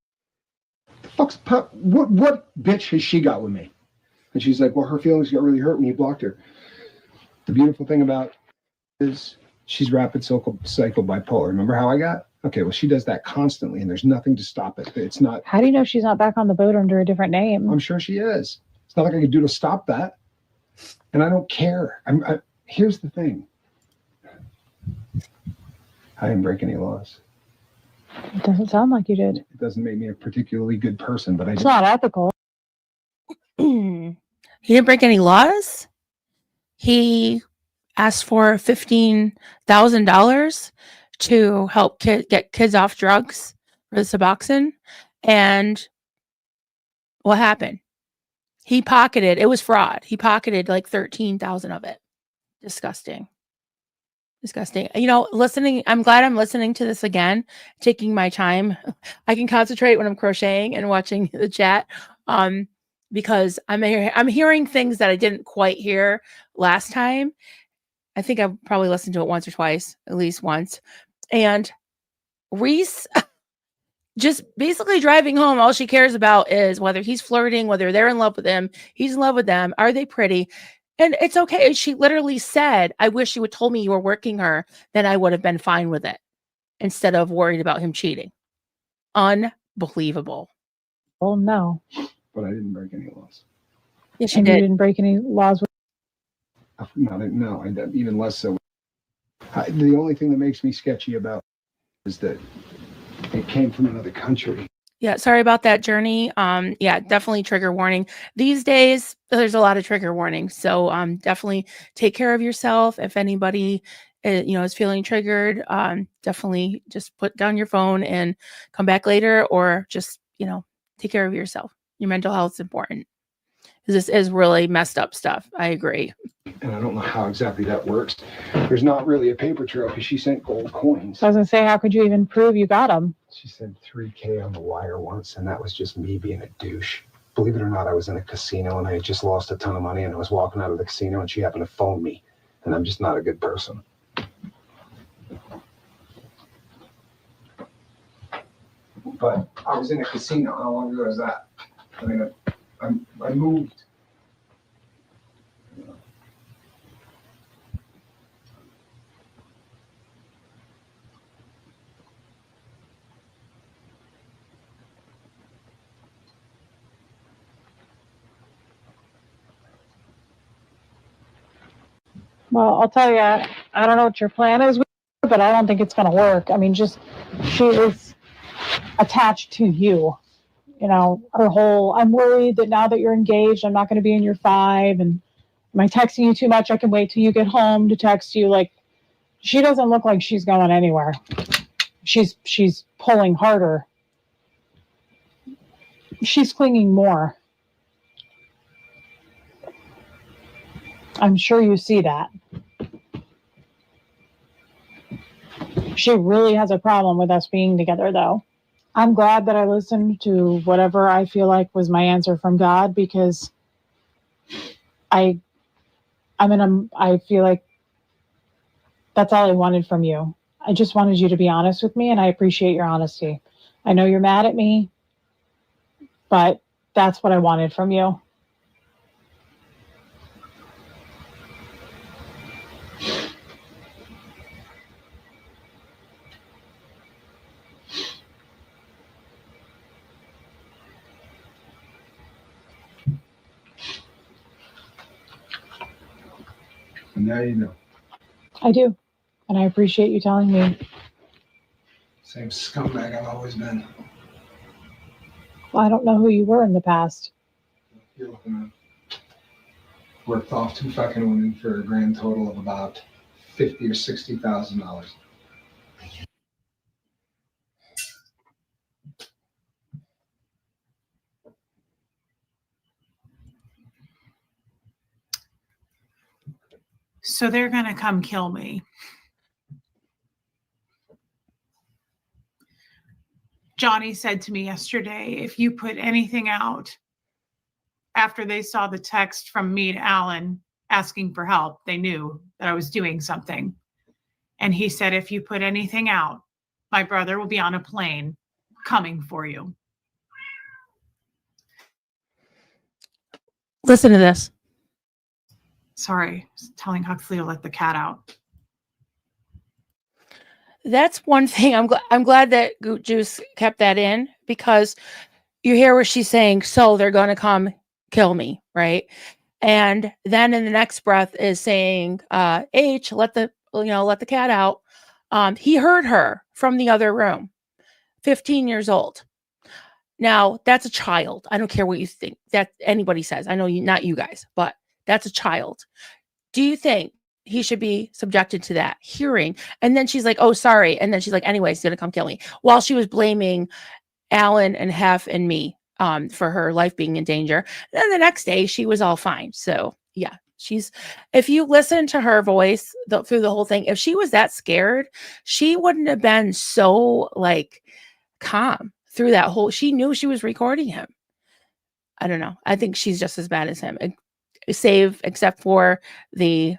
the fuck's what bitch has she got with me? And she's like, well, her feelings got really hurt when you blocked her. The beautiful thing about it is she's rapid cycle bipolar. Remember how I got? Okay, well, she does that constantly, and there's nothing to stop it. It's not. How do you know she's not back on the boat under a different name? I'm sure she is. It's not like I can do to stop that. And I don't care. Here's the thing. I didn't break any laws. It doesn't sound like you did. It doesn't make me a particularly good person, but It's not ethical. He didn't break any laws. He asked for $15,000 to help get kids off drugs for the Suboxone. And what happened? He pocketed, it was fraud. He pocketed like 13,000 of it. Disgusting. You know, I'm glad I'm listening to this again, taking my time. I can concentrate when I'm crocheting and watching the chat. Because I'm hearing things that I didn't quite hear last time. I think I've probably listened to it once or twice, at least once. And Reese just basically driving home, all she cares about is whether he's flirting, whether they're in love with him, he's in love with them, are they pretty? And it's okay. She literally said, I wish you had told me you were working her, then I would have been fine with it instead of worried about him cheating. Unbelievable. Well, no. But I didn't break any laws. Yes, she And did. you didn't break any laws. No, even less so. The only thing that makes me sketchy about is that it came from another country. Yeah, sorry about that, Journey. Yeah, definitely trigger warning. These days, there's a lot of trigger warnings. So definitely take care of yourself. If anybody is feeling triggered, definitely just put down your phone and come back later, or just, take care of yourself. Your mental health is important. This is really messed up stuff. I agree. And I don't know how exactly that works. There's not really a paper trail because she sent gold coins. I was going to say, how could you even prove you got them? She said $3,000 on the wire once, and that was just me being a douche. Believe it or not, I was in a casino and I had just lost a ton of money, and I was walking out of the casino and she happened to phone me, and I'm just not a good person. But I was in a casino. How long ago was that? I mean, I moved. Well, I'll tell you, I don't know what your plan is, with her, but I don't think it's going to work. I mean, she is attached to you. You know, her whole, I'm worried that now that you're engaged, I'm not going to be in your 5. And am I texting you too much? I can wait till you get home to text you. Like, she doesn't look like she's going anywhere. She's pulling harder. She's clinging more. I'm sure you see that. She really has a problem with us being together, though. I'm glad that I listened to whatever I feel like was my answer from God, because I feel like that's all I wanted from you. I just wanted you to be honest with me, and I appreciate your honesty. I know you're mad at me, but that's what I wanted from you. And now you know. I do, and I appreciate you telling me. Same scumbag I've always been. Well, I don't know who you were in the past. You're looking at worked off 2 fucking women for a grand total of about $50,000 or $60,000. So they're going to come kill me. Johnny said to me yesterday, if you put anything out after they saw the text from me to Alan asking for help, they knew that I was doing something. And he said, if you put anything out, my brother will be on a plane coming for you. Listen to this. Sorry, I was telling Huxley to let the cat out. That's one thing. I'm glad that Goot Juice kept that in, because you hear where she's saying, so they're going to come kill me, right? And then in the next breath is saying, H, let the cat out. He heard her from the other room, 15 years old. Now, that's a child. I don't care what you think that anybody says. I know you, not you guys, but that's a child. Do you think he should be subjected to that hearing? And then she's like, oh, sorry. And then she's like, anyway, he's going to come kill me. While she was blaming Alan and Hef and me for her life being in danger. And then the next day she was all fine. So yeah, if you listen to her voice through the whole thing, if she was that scared, she wouldn't have been so like calm through that whole, she knew she was recording him. I don't know. I think she's just as bad as him, except for the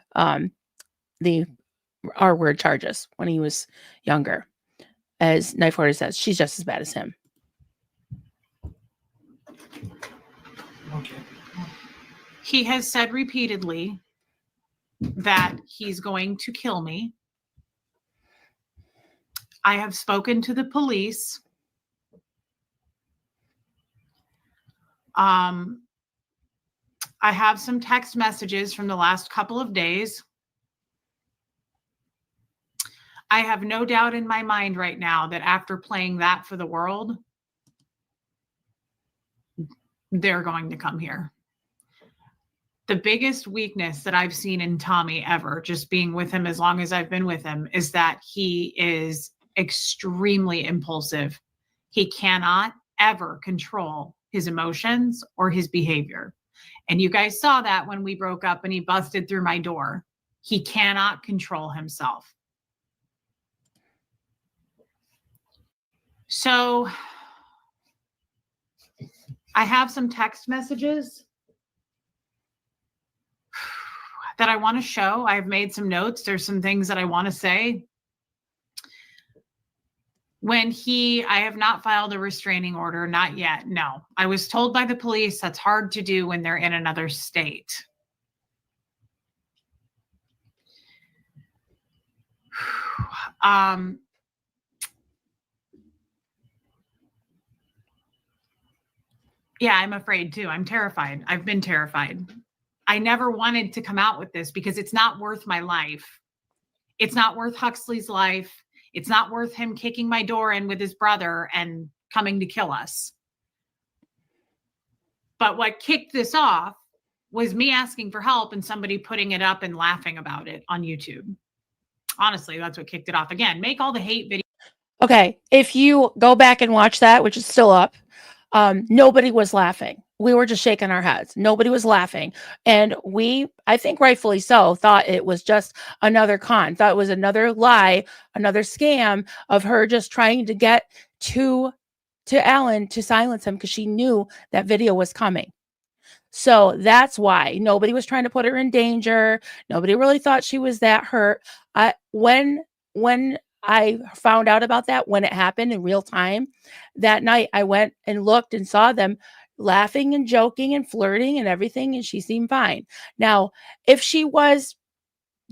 R word charges when he was younger. As Knife Order says, she's just as bad as him. Okay. He has said repeatedly that he's going to kill me. I have spoken to the police. I have some text messages from the last couple of days. I have no doubt in my mind right now that after playing that for the world, they're going to come here. The biggest weakness that I've seen in Tommy ever, just being with him as long as I've been with him, is that he is extremely impulsive. He cannot ever control his emotions or his behavior. And you guys saw that when we broke up and he busted through my door. He cannot control himself. So I have some text messages that I want to show. I've made some notes. There's some things that I want to say. I have not filed a restraining order, not yet. No, I was told by the police that's hard to do when they're in another state. Yeah, I'm afraid too. I'm terrified. I've been terrified. I never wanted to come out with this because it's not worth my life. It's not worth Huxley's life. It's not worth him kicking my door in with his brother and coming to kill us. But what kicked this off was me asking for help and somebody putting it up and laughing about it on YouTube. Honestly, that's what kicked it off. Again, make all the hate videos. Okay, if you go back and watch that, which is still up, nobody was laughing. We were just shaking our heads. Nobody was laughing. And we, I think rightfully so, thought it was just another con, thought it was another lie, another scam of her just trying to get to Alan to silence him because she knew that video was coming. So that's why nobody was trying to put her in danger. Nobody really thought she was that hurt. When I found out about that, when it happened in real time, that night I went and looked and saw them laughing and joking and flirting and everything, and she seemed fine. Now, if she was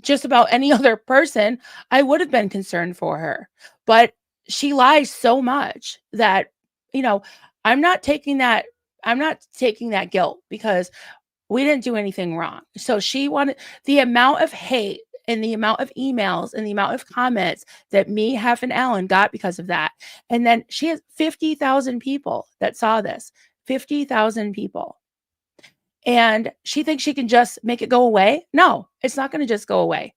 just about any other person, I would have been concerned for her. But she lies so much that, you know, I'm not taking that guilt because we didn't do anything wrong. So she wanted the amount of hate and the amount of emails and the amount of comments that me, Hef, and Alan got because of that. And then she has 50,000 people that saw this, 50,000 people. And she thinks she can just make it go away. No, it's not going to just go away.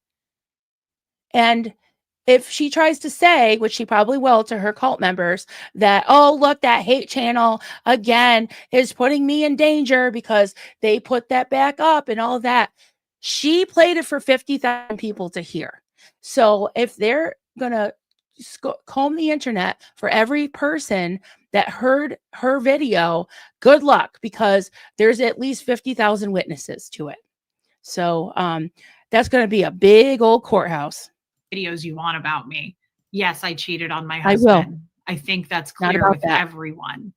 And if she tries to say, which she probably will to her cult members, that, oh, look, that hate channel again is putting me in danger because they put that back up and all that. She played it for 50,000 people to hear. So if they're going to comb the internet for every person that heard her video, good luck, because there's at least 50,000 witnesses to it. So that's going to be a big old courthouse. Videos you want about me. Yes, I cheated on my husband. I think that's clear with everyone.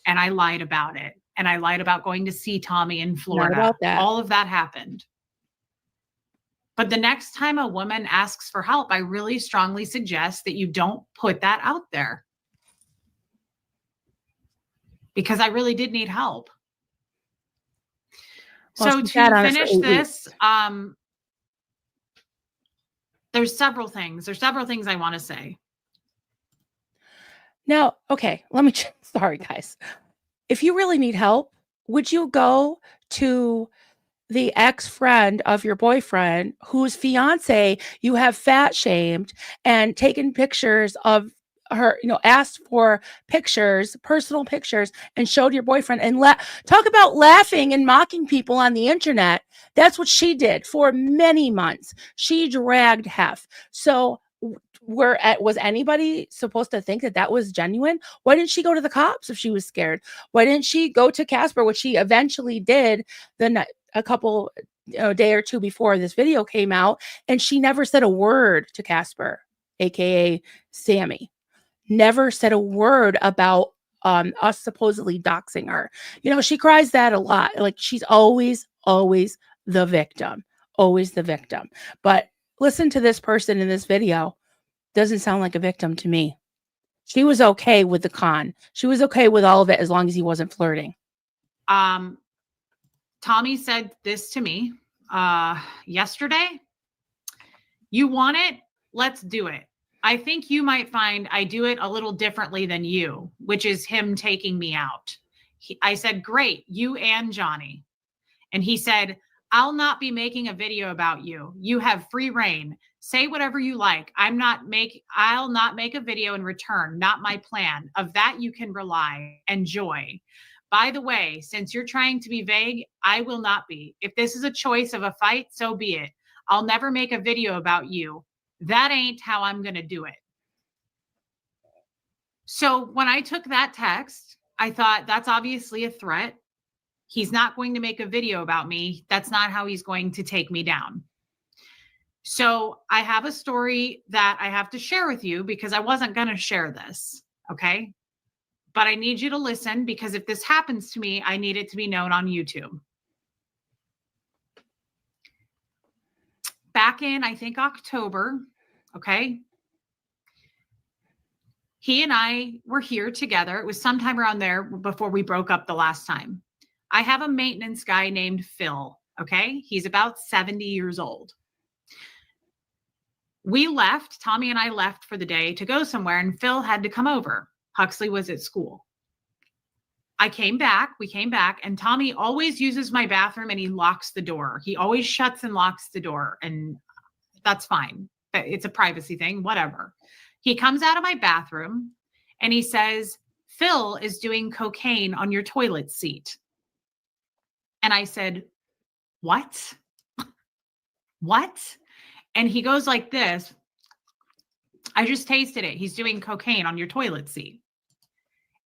And I lied about it. And I lied about going to see Tommy in Florida. All of that happened. But the next time a woman asks for help, I really strongly suggest that you don't put that out there. Because I really did need help. Well, so to finish this, there's several things. There's several things I want to say. Now, okay, sorry guys. If you really need help, would you go to the ex-friend of your boyfriend whose fiance you have fat shamed and taken pictures of her, asked for pictures, personal pictures, and showed your boyfriend and talk about laughing and mocking people on the internet? That's what she did for many months. She dragged Hef. So was anybody supposed to think that that was genuine? Why didn't she go to the cops if she was scared? Why didn't she go to Casper, which she eventually did a couple day or two before this video came out, and she never said a word to Casper, aka Sammy. Never said a word about us supposedly doxing her. She cries that a lot. Like, she's always the victim, always the victim. But listen to this person in this video. Doesn't sound like a victim to me. She was okay with the con. She was okay with all of it as long as he wasn't flirting. Tommy said this to me yesterday. You want it? Let's do it. I think you might find I do it a little differently than you, which is him taking me out. I said, great, you and Johnny. And he said, I'll not be making a video about you. You have free reign. Say whatever you like. I'll not make a video in return. Not my plan. Of that you can rely. Enjoy. By the way, since you're trying to be vague, I will not be. If this is a choice of a fight, so be it. I'll never make a video about you. That ain't how I'm going to do it. So when I took that text, I thought that's obviously a threat. He's not going to make a video about me. That's not how he's going to take me down. So I have a story that I have to share with you because I wasn't going to share this. Okay. But I need you to listen because if this happens to me, I need it to be known on YouTube. Back in, I think, October, okay, he and I were here together. It was sometime around there before we broke up the last time. I have a maintenance guy named Phil, Okay. He's about 70 years old. We left, Tommy and I left for the day to go somewhere, and Phil had to come over. Huxley was at school. We came back, and Tommy always uses my bathroom and he locks the door. He always shuts and locks the door, and that's fine. It's a privacy thing, whatever. He comes out of my bathroom and he says, Phil is doing cocaine on your toilet seat. And I said, what? What? And he goes like this. I just tasted it. He's doing cocaine on your toilet seat.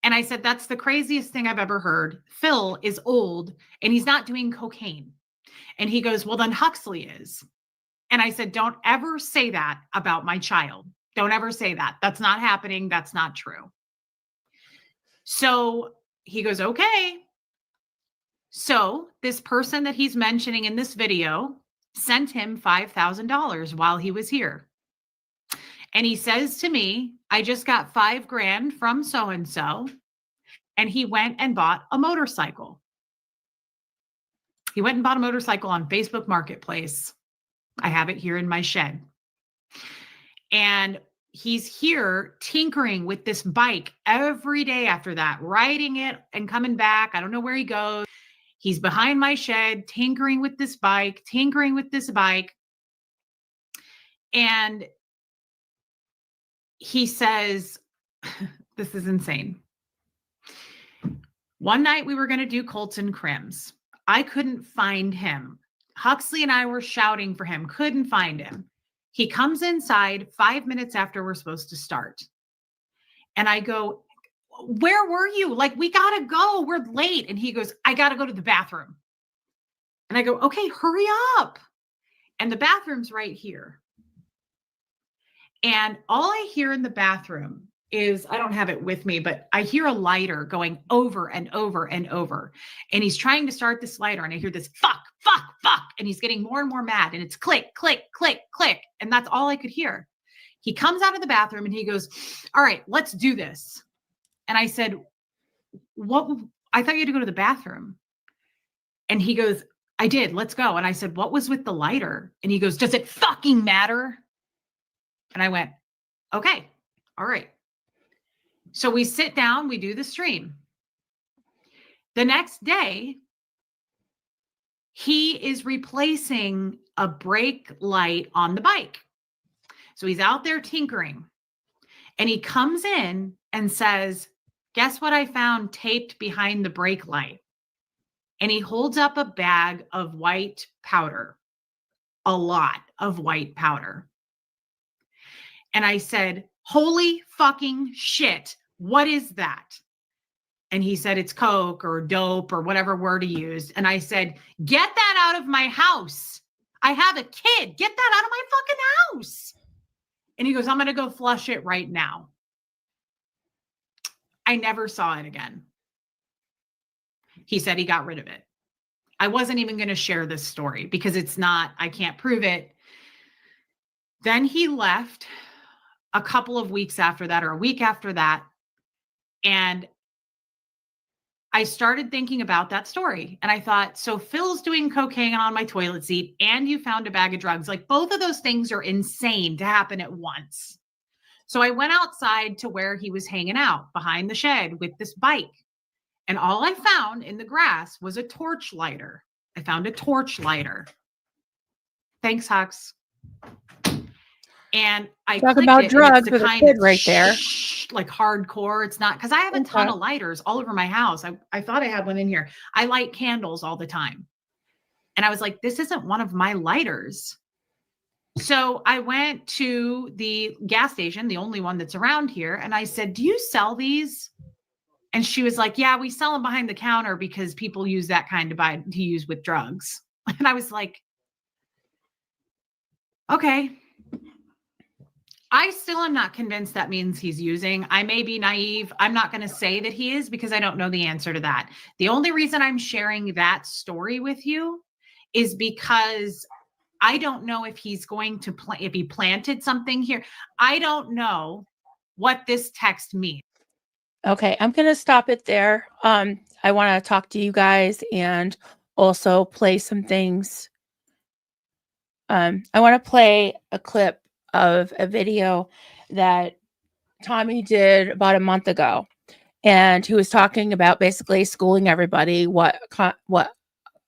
And I said, that's the craziest thing I've ever heard. Phil is old and he's not doing cocaine. And he goes, well, then Huxley is. And I said, don't ever say that about my child. Don't ever say that. That's not happening. That's not true. So he goes, okay. So this person that he's mentioning in this video sent him $5,000 while he was here. And he says to me, I just got $5,000 from so-and-so. And he went and bought a motorcycle. He went and bought a motorcycle on Facebook Marketplace. I have it here in my shed. And he's here tinkering with this bike every day after that, riding it and coming back. I don't know where he goes. He's behind my shed, tinkering with this bike. And he says, this is insane. One night we were going to do Colton Crims. I couldn't find him. Huxley and I were shouting for him, couldn't find him. He comes inside 5 minutes after we're supposed to start. And I go, where were you? Like, we got to go. We're late. And he goes, I got to go to the bathroom. And I go, okay, hurry up. And the bathroom's right here. And all I hear in the bathroom is, I don't have it with me, but I hear a lighter going over and over and over. And he's trying to start this lighter. And I hear this fuck. And he's getting more and more mad. And it's click, click, click, click. And that's all I could hear. He comes out of the bathroom and he goes, all right, let's do this. And I said, what? I thought you had to go to the bathroom. And he goes, I did. Let's go. And I said, what was with the lighter? And he goes, does it fucking matter? And I went, okay, all right. So we sit down, we do the stream. The next day, he is replacing a brake light on the bike. So he's out there tinkering. And he comes in and says, guess what I found taped behind the brake light? And he holds up a bag of white powder, a lot of white powder. And I said, holy fucking shit, what is that? And he said, it's coke or dope or whatever word he used. And I said, get that out of my house. I have a kid. Get that out of my fucking house. And he goes, I'm going to go flush it right now. I never saw it again. He said he got rid of it. I wasn't even going to share this story because it's not, I can't prove it. Then he left a couple of weeks after that, or a week after that. And I started thinking about that story. And I thought, so Phil's doing cocaine on my toilet seat and you found a bag of drugs. Like, both of those things are insane to happen at once. So I went outside to where he was hanging out behind the shed with this bike. And all I found in the grass was a torch lighter. I found a torch lighter. Thanks, Hux. And I talk about drugs with a kid right there. Like hardcore. It's not, because I have a ton of lighters all over my house. I thought I had one in here. I light candles all the time. And I was like, this isn't one of my lighters. So I went to the gas station, the only one that's around here. And I said, do you sell these? And she was like, yeah, we sell them behind the counter because people use that kind to use with drugs. And I was like, okay. I still am not convinced that means he's using. I may be naive. I'm not going to say that he is because I don't know the answer to that. The only reason I'm sharing that story with you is because I don't know if he's going to if he planted something here. I don't know what this text means. Okay, I'm going to stop it there. I want to talk to you guys and also play some things. I want to play a clip of a video that Tommy did about a month ago, and he was talking about basically schooling everybody what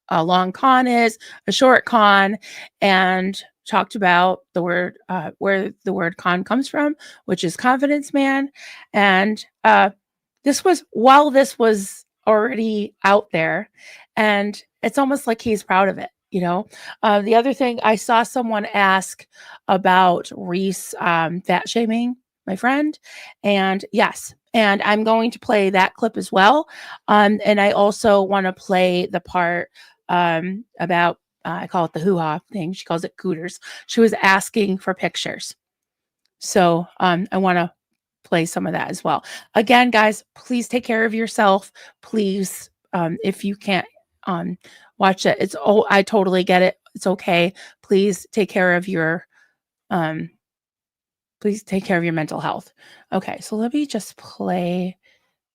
a long con is, a short con, and talked about the word where the word con comes from, which is confidence man. And this was while this was already out there, and it's almost like he's proud of it. The other thing, I saw someone ask about Reese fat shaming my friend, and yes, and I'm going to play that clip as well. And I also want to play the part about I call it the hoo-ha thing. She calls it cooters. She was asking for pictures. So I want to play some of that as well. Again, guys, please take care of yourself. Please, if you can't watch it, I totally get it. It's okay. Please take care of your mental health. Okay, so let me just play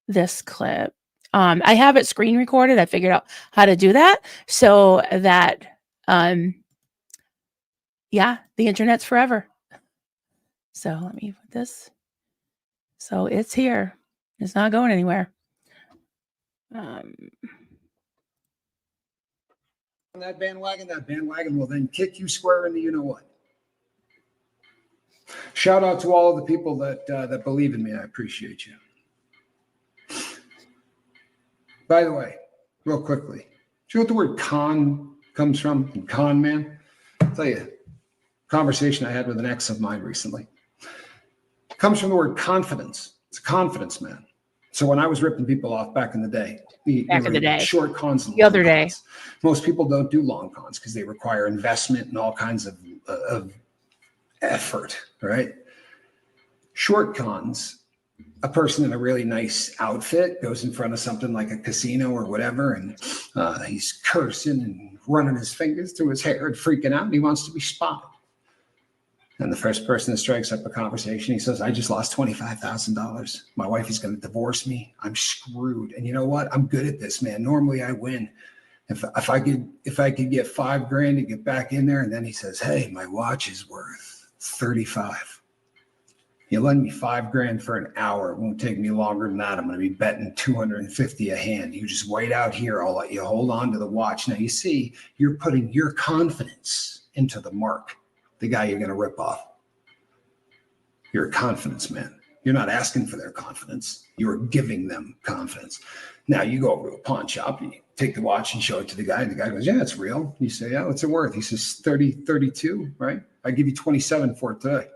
this clip. I have it screen recorded. I figured out how to do that so that, yeah, the internet's forever. So let me put this. So it's here. It's not going anywhere. That bandwagon will then kick you square in the you-know-what. Shout out to all of the people that believe in me. I appreciate you. By the way, real quickly, do you know what the word con comes from? Con man? I'll tell you, a conversation I had with an ex of mine recently. It comes from the word confidence. It's a confidence man. So when I was ripping people off back in the day, short cons and the other day, cons. Most people don't do long cons because they require investment and all kinds of effort, right? Short cons, a person in a really nice outfit goes in front of something like a casino or whatever, and he's cursing and running his fingers through his hair and freaking out, and he wants to be spotted. And the first person that strikes up a conversation, he says, I just lost $25,000. My wife is going to divorce me. I'm screwed. And you know what? I'm good at this, man. Normally I win. If I could get $5,000 to get back in there. And then he says, hey, my watch is worth 35. You lend me $5,000 for an hour. It won't take me longer than that. I'm going to be betting 250 a hand. You just wait out here. I'll let you hold on to the watch. Now you see, you're putting your confidence into the mark, the guy you're going to rip off. You're a confidence man. You're not asking for their confidence. You're giving them confidence. Now you go over to a pawn shop, you take the watch and show it to the guy, and the guy goes, yeah, it's real. You say, yeah, what's it worth? He says 32, right? I give you 27 for it today.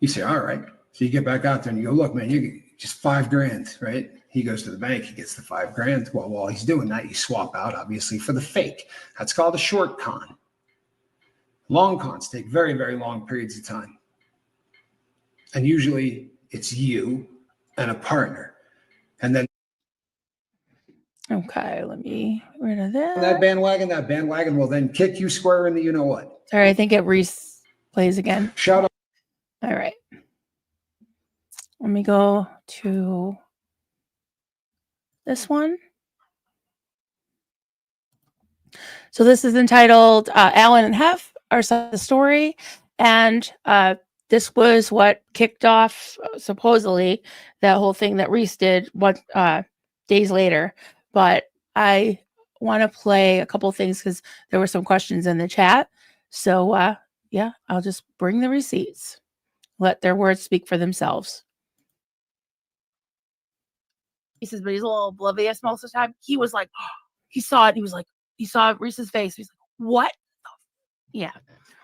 You say, all right. So you get back out there and you go, look, man, you get just $5,000, right? He goes to the bank, he gets the $5,000. Well, while he's doing that, you swap out, obviously, for the fake. That's called a short con. Long cons take very, very long periods of time. And usually it's you and a partner. And then okay, let me get rid of that. That bandwagon will then kick you square in the you-know-what. Sorry, I think it plays again. Shout out. All right. Let me go to this one. So this is entitled Alan and Hef Our Side of the Story. And this was what kicked off, supposedly, that whole thing that Reese did days later. But I want to play a couple things because there were some questions in the chat. So, yeah, I'll just bring the receipts. Let their words speak for themselves. He says, but he's a little oblivious most of the time. He was like, he saw it. He was like, he saw Reese's face. He's like, what? Yeah.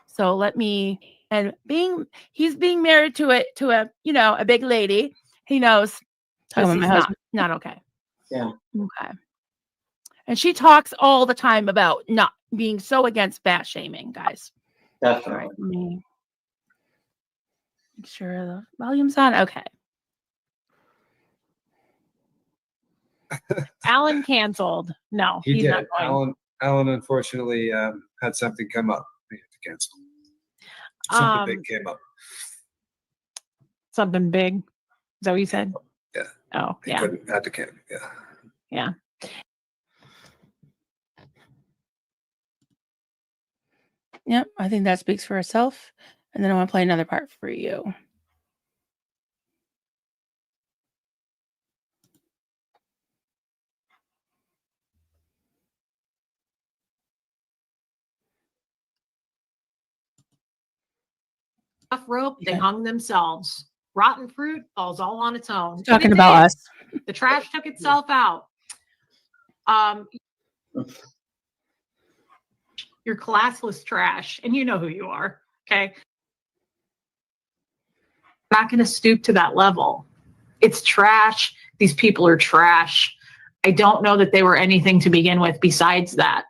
So let me, and he's being married to a big lady. He knows this is not okay. Yeah. Okay. And she talks all the time about not being so against fat shaming, guys. Definitely. All right. Let me make sure the volume's on. Okay. Alan canceled. No, He he's did. not going. Alan unfortunately had something come up. He had to cancel. Something big came up. Something big. Is that what you said? Yeah. Oh, He yeah. had to cancel. Yeah. Yeah. Yep, I think that speaks for itself. And then I want to play another part for you. Rough rope, they Okay. hung themselves. Rotten fruit falls all on its own. And Talking it about did. us. The trash took itself out. You're classless trash, and you know who you are. Okay. I'm not going to stoop to that level. It's trash. These people are trash. I don't know that they were anything to begin with besides that.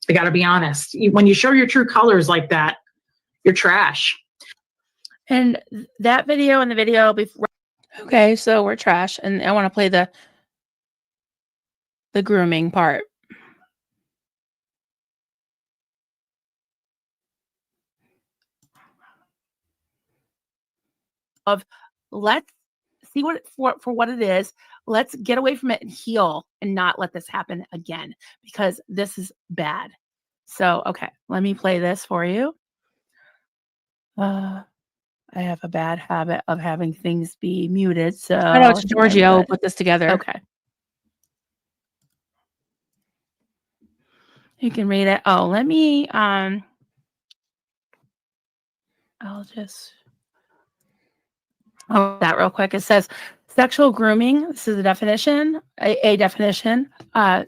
I got to be honest. When you show your true colors like that, you're trash. And that video and the video before. Okay, so we're trash, and I want to play the grooming part. Of let's see what for what it is. Let's get away from it and heal and not let this happen again, because this is bad. So, okay, let me play this for you. I have a bad habit of having things be muted. So shout out to Giorgio who put this together. Okay. You can read it. Oh, let me I'll just that real quick. It says sexual grooming. This is a definition, a definition.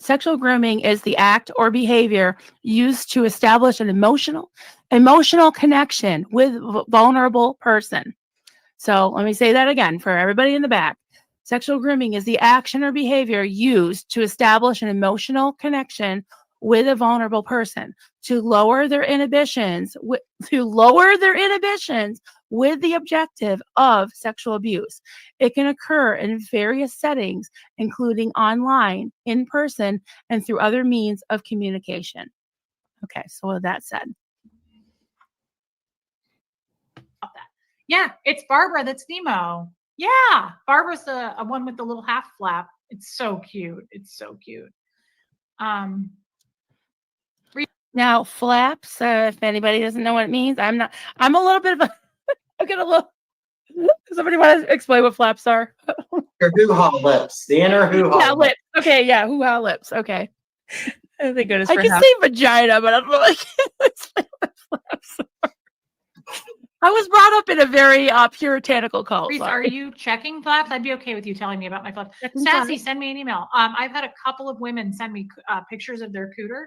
Sexual grooming is the act or behavior used to establish an emotional connection with a vulnerable person. So let me say that again for everybody in the back. Sexual grooming is the action or behavior used to establish an emotional connection with a vulnerable person to lower their inhibitions with the objective of sexual abuse. It can occur in various settings, including online, in person, and through other means of communication. Okay, so with that said. Yeah, it's Barbara that's Nemo. Yeah, Barbara's the one with the little half flap. It's so cute. It's so cute. Now, flaps, if anybody doesn't know what it means, I'm a little bit of a, I get a little, somebody want to explain what flaps are? Your hoo-ha lips. The inner hoo-ha Yeah, lips. Okay, yeah, hoo-ha lips. Okay. Thank goodness I can say vagina, but I don't know I can't explain what flaps are. I was brought up in a very puritanical cult. Reese, are you checking flaps? I'd be okay with you telling me about my flaps. Checking Sassy, flaps. send me an email. I've had a couple of women send me pictures of their cooter,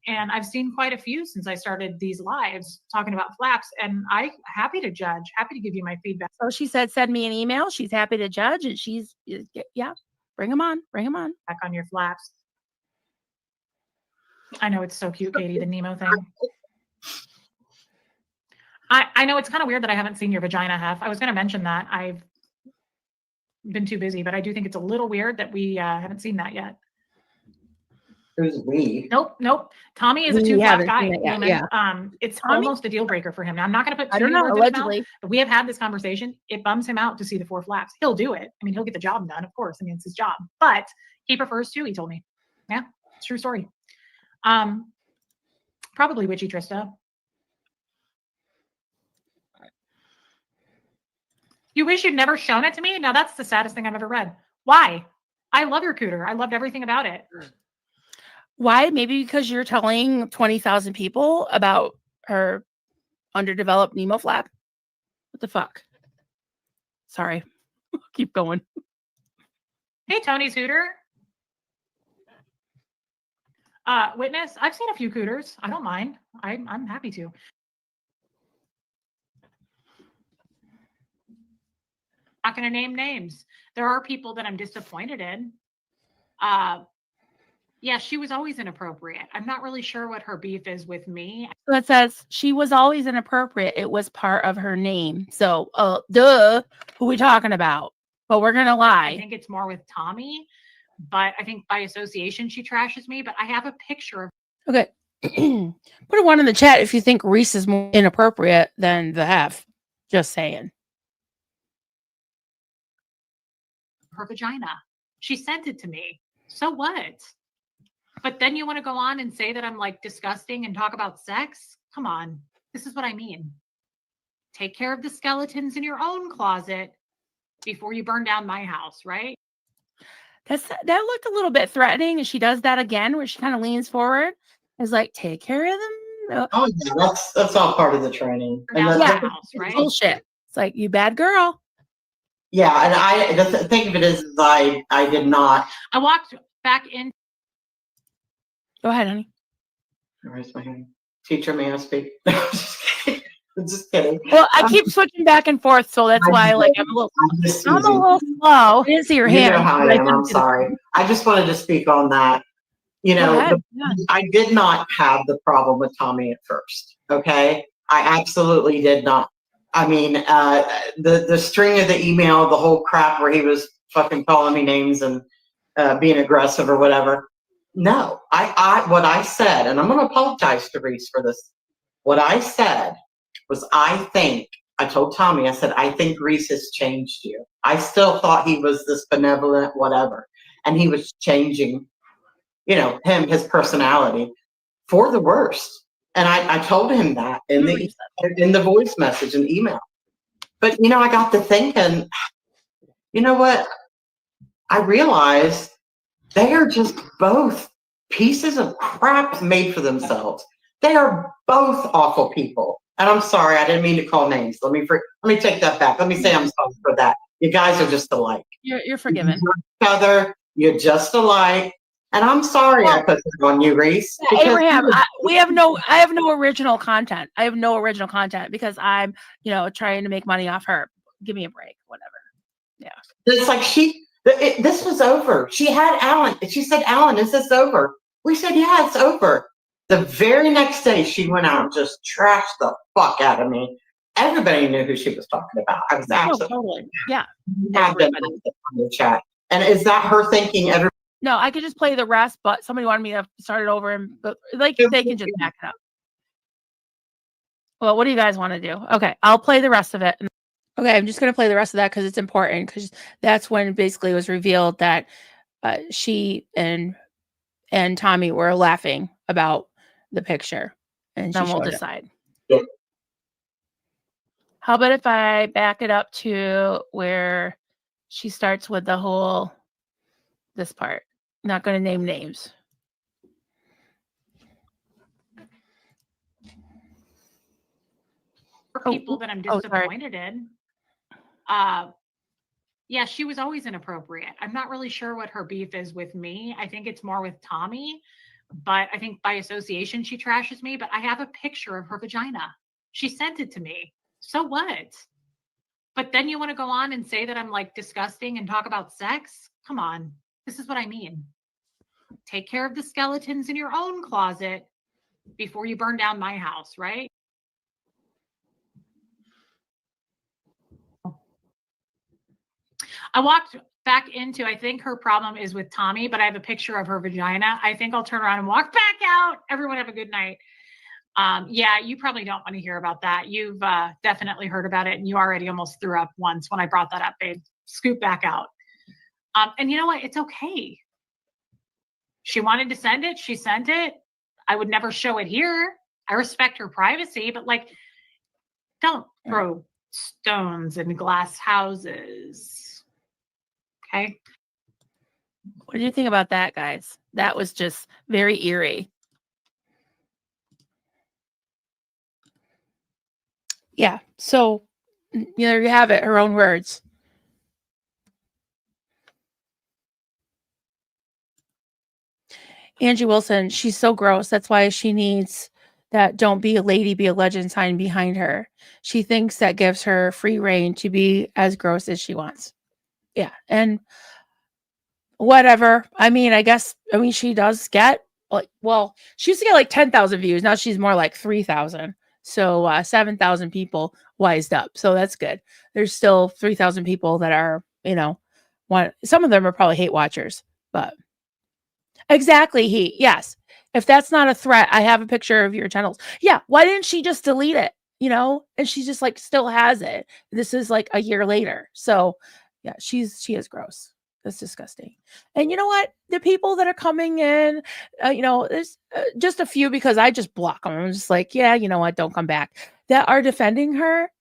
and I've seen quite a few since I started these lives talking about flaps, and I'm happy to judge, happy to give you my feedback. So she said, send me an email. She's happy to judge, and she's, yeah, bring them on. Back on your flaps. I know it's so cute, Katie, the Nemo thing. I know it's kind of weird that I haven't seen your vagina, Hef. I was going to mention that. I've been too busy, but I do think it's a little weird that we haven't seen that yet. Who's we? Nope. Tommy is a two-flap guy. It's Tommy? almost a deal breaker for him. Now, I'm not going to put I don't know, allegedly. but we have had this conversation. It bums him out to see the 4 flaps. He'll do it. I mean, he'll get the job done, of course. I mean, it's his job. But he prefers to, he told me. Yeah, it's a true story. Probably Witchy Trista. You wish you'd never shown it to me? Now that's the saddest thing I've ever read. Why? I love your cooter. I loved everything about it. Why? Maybe because you're telling 20,000 people about her underdeveloped Nemo flap. What the fuck? Sorry. Keep going. Hey, Tony's Hooter. Witness, I've seen a few cooters. I don't mind. I'm happy to. Not going to name names. There are people that I'm disappointed in. Yeah, she was always inappropriate. I'm not really sure what her beef is with me. So it says she was always inappropriate. It was part of her name. So, duh, who we talking about? But we're going to lie. I think it's more with Tommy, but I think by association, she trashes me. But I have a picture of. Okay. Put a 1 in the chat if you think Reese is more inappropriate than the Hef. Just saying. Her vagina. She sent it to me. So what? But then you want to go on and say that I'm like disgusting and talk about sex? Come on. This is what I mean. Take care of the skeletons in your own closet before you burn down my house, right? That looked a little bit threatening, and she does that again, where she kind of leans forward, is like, take care of them. Oh, yeah, that's all part of the training. Burn And down Yeah. my house, right? Bullshit. It's like, you bad girl. yeah, and the thing of it is, I did not. I walked back in. Go ahead, honey. Raise my hand. Teacher, may I speak? I'm just kidding. Well, I keep switching back and forth, so that's why, like, I'm a little slow. I didn't see your You hand. know how but I am. couldn't I'm see the- sorry. I just wanted to speak on that. You Go know, ahead. Yeah. I did not have the problem with Tommy at first. Okay, I absolutely did not. I mean, the string of the email, the whole crap where he was fucking calling me names and being aggressive or whatever. No, what I said, and I'm going to apologize to Reese for this. What I said was, I told Tommy, I said, I think Reese has changed you. I still thought he was this benevolent whatever, and he was changing, you know, his personality for the worst. And I told him that in the voice message and email. But, you know, I got to thinking, you know what? I realized they are just both pieces of crap made for themselves. They are both awful people. And I'm sorry, I didn't mean to call names. Let me take that back. Let me say I'm sorry for that. You guys are just alike. You're forgiven. Each other, you're just alike. And I'm sorry I put that on you, Reese. Abraham, I have no original content. I have no original content because I'm, you know, trying to make money off her. Give me a break, whatever. Yeah. It's like this was over. She had Alan. She said, Alan, is this over? We said, yeah, it's over. The very next day, she went out and just trashed the fuck out of me. Everybody knew who she was talking about. I was absolutely Totally. Yeah. had them on the chat. And is that her thinking? No, I could just play the rest, but somebody wanted me to start it over, and but like they can just back it up. Well, what do you guys want to do? Okay, I'll play the rest of it. Okay, I'm just going to play the rest of that because it's important, because that's when basically it was revealed that she and Tommy were laughing about the picture, and then we'll decide. Yeah. How about if I back it up to where she starts with the whole this part? Not going to name names. For people that I'm disappointed in. Yeah, she was always inappropriate. I'm not really sure what her beef is with me. I think it's more with Tommy, but I think by association she trashes me. But I have a picture of her vagina. She sent it to me. So what? But then you want to go on and say that I'm like disgusting and talk about sex? Come on. This is what I mean. Take care of the skeletons in your own closet before you burn down my house, right? I walked back into, I think her problem is with Tommy, but I have a picture of her vagina. I think I'll turn around and walk back out. Everyone have a good night. Yeah, you probably don't want to hear about that. You've definitely heard about it, and you already almost threw up once when I brought that up, babe. Scoot back out. And you know what? It's okay. She wanted to send it. She sent it. I would never show it here. I respect her privacy, but like, don't throw stones in glass houses. Okay. What do you think about that, guys? That was just very eerie. Yeah. So, there you have it. Her own words. Angie Wilson, she's so gross. That's why she needs that "don't be a lady, be a legend" sign behind her. She thinks that gives her free reign to be as gross as she wants. Yeah. And whatever. I mean, she does get like, well, she used to get like 10,000 views. Now she's more like 3,000. So 7,000 people wised up. So that's good. There's still 3,000 people that are, some of them are probably hate watchers, but exactly. Yes. If that's not a threat, I have a picture of your channels. Yeah. Why didn't she just delete it? And she just like still has it. This is like a year later. So yeah, she is gross. That's disgusting. And you know what? The people that are coming in, there's just a few because I just block them. I'm just like, yeah, you know what? Don't come back. That are defending her.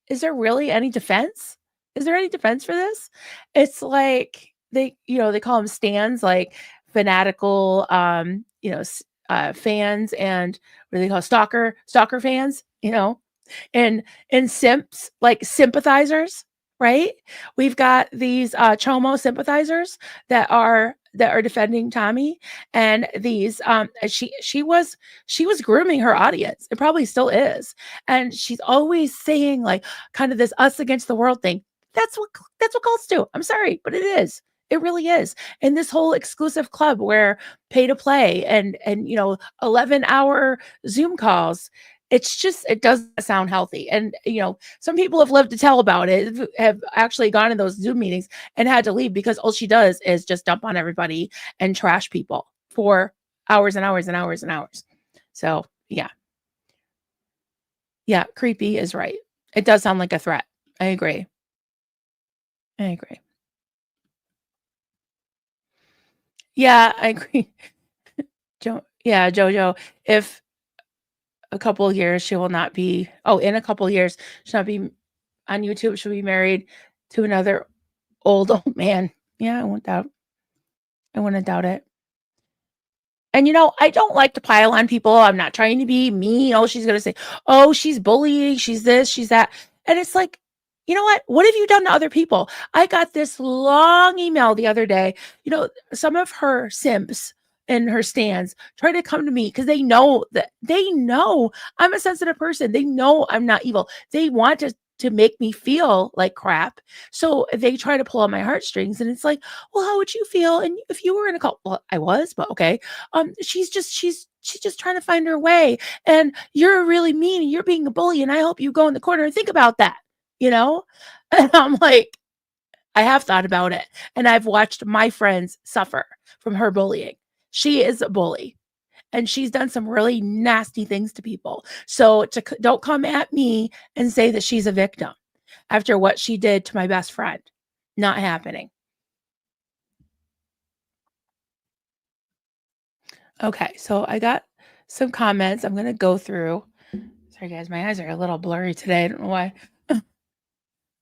Is there really any defense? Is there any defense for this? It's like they call them stands, like fanatical, fans, and what do they call stalker fans, and simps, like sympathizers, right? We've got these Chomo sympathizers that are defending Tommy, and these she was grooming her audience. It probably still is, and she's always saying like kind of this us against the world thing. That's what cults do. I'm sorry, but it is. It really is. And this whole exclusive club where pay to play and 11-hour Zoom calls, it doesn't sound healthy. And some people have lived to tell about it, have actually gone in those Zoom meetings and had to leave because all she does is just dump on everybody and trash people for hours and hours and hours and hours. So yeah, creepy is right. It does sound like a threat. I agree. Yeah, I agree. Jojo, if a couple of years she will not be, in a couple of years she'll not be on YouTube, she'll be married to another old man. Yeah, I wouldn't doubt it. And I don't like to pile on people. I'm not trying to be mean. Oh, she's gonna say, oh, she's bullying, she's this, she's that. And it's like, you know what have you done to other people? I got this long email the other day. Some of her simps and her stands try to come to me because they know I'm a sensitive person. They know I'm not evil. They want to make me feel like crap. So they try to pull on my heartstrings, and it's like, well, how would you feel? And if you were in a cult? Well, I was, but okay. She's just trying to find her way, and you're really mean, and you're being a bully, and I hope you go in the corner and think about that, And I'm like, I have thought about it, and I've watched my friends suffer from her bullying. She is a bully, and she's done some really nasty things to people. So don't come at me and say that she's a victim after what she did to my best friend. Not happening. Okay, so I got some comments I'm going to go through. Sorry, guys, my eyes are a little blurry today. I don't know why.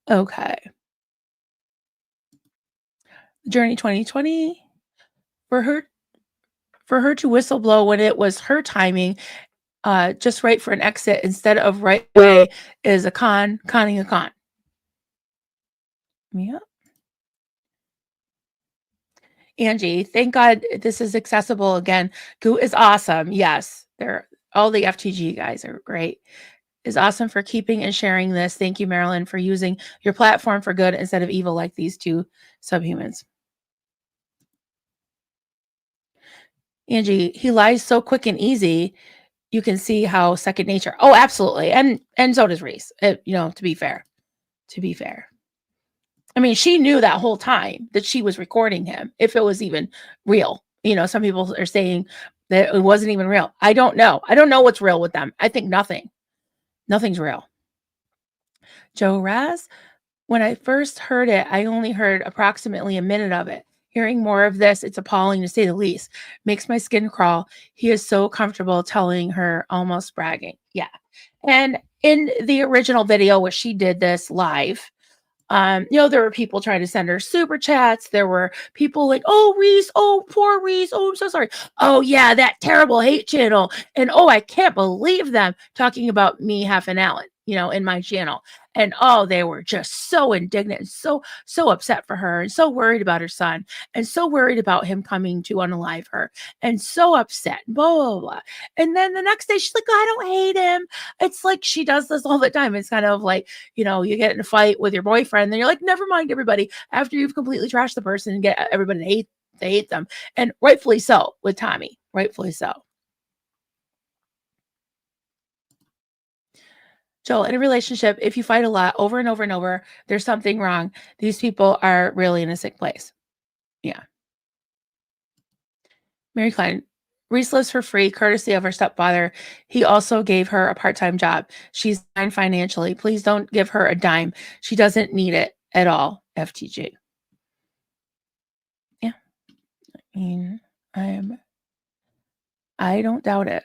Okay. Journey 2020. For her to whistleblow when it was her timing, just right for an exit instead of right away is conning a con. Yeah. Angie, thank God this is accessible again. GOOT is awesome. Yes, all the FTG guys are great. Is awesome for keeping and sharing this. Thank you, Marilyn, for using your platform for good instead of evil like these two subhumans. Angie, he lies so quick and easy. You can see how second nature. Oh, absolutely. And so does Reese. To be fair. I mean, she knew that whole time that she was recording him, if it was even real. Some people are saying that it wasn't even real. I don't know. I don't know what's real with them. I think nothing's real. Joe Raz, when I first heard it, I only heard approximately a minute of it. Hearing more of this, it's appalling to say the least. Makes my skin crawl. He is so comfortable telling her, almost bragging. Yeah. And in the original video where she did this live, there were people trying to send her super chats. There were people like, oh, Reese, oh, poor Reese. Oh, I'm so sorry. Oh, yeah, that terrible hate channel. And oh, I can't believe them talking about me, Hef, and Alan, in my channel. And oh, they were just so indignant and so upset for her and so worried about her son and so worried about him coming to unalive her and so upset, blah, blah, blah. And then the next day she's like, I don't hate him. It's like she does this all the time. It's kind of like, you get in a fight with your boyfriend, then you're like, never mind everybody, after you've completely trashed the person and get everybody to hate them. And rightfully so with Tommy, rightfully so. Joel, in a relationship, if you fight a lot over and over and over, there's something wrong. These people are really in a sick place. Yeah. Mary Klein, Reese lives for free, courtesy of her stepfather. He also gave her a part-time job. She's fine financially. Please don't give her a dime. She doesn't need it at all, FTG. I mean, I don't doubt it.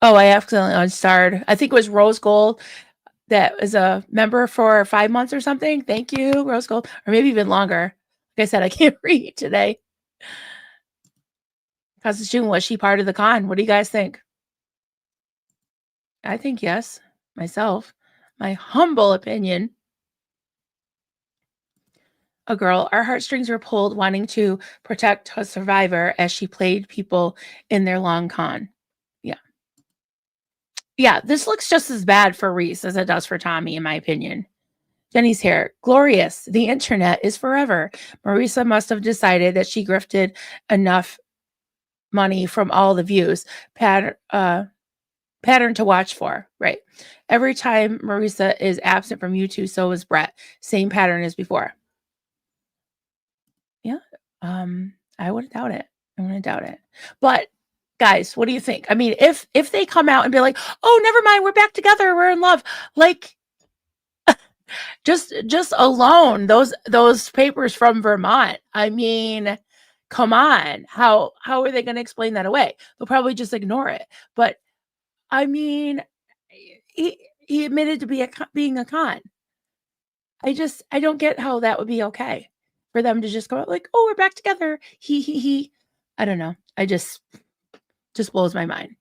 Oh, I accidentally unstarred. I think it was Rose Gold that is a member for 5 months or something. Thank you, Rose Gold, or maybe even longer. Like I said, I can't read today. Constitution, was she part of the con? What do you guys think? I think yes, myself. My humble opinion. A girl, our heartstrings were pulled, wanting to protect a survivor as she played people in their long con. Yeah. Yeah, this looks just as bad for Reese as it does for Tommy, in my opinion. Jenny's hair, glorious. The internet is forever. Marisa must have decided that she grifted enough money from all the views. Pattern to watch for, right? Every time Marisa is absent from YouTube, so is Brett. Same pattern as before. Yeah, I wouldn't doubt it. I wouldn't doubt it. But guys, what do you think? I mean, if they come out and be like, "Oh, never mind, we're back together, we're in love," like just alone those papers from Vermont. I mean, come on, how are they going to explain that away? They'll probably just ignore it. But I mean, he admitted to being a con. I don't get how that would be okay for them to just go out like, "Oh, we're back together." He. I don't know. I just blows my mind.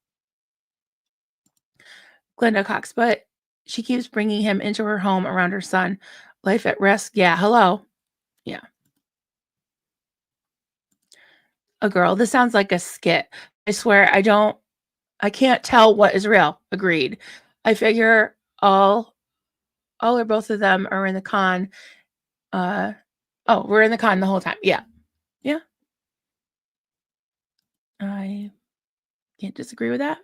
Glenda Cox, but she keeps bringing him into her home around her son. Life at risk. Yeah. Hello. Yeah. A girl. This sounds like a skit. I swear I can't tell what is real. Agreed. I figure all or both of them are in the con. We're in the con the whole time. Yeah. Yeah. I can't disagree with that.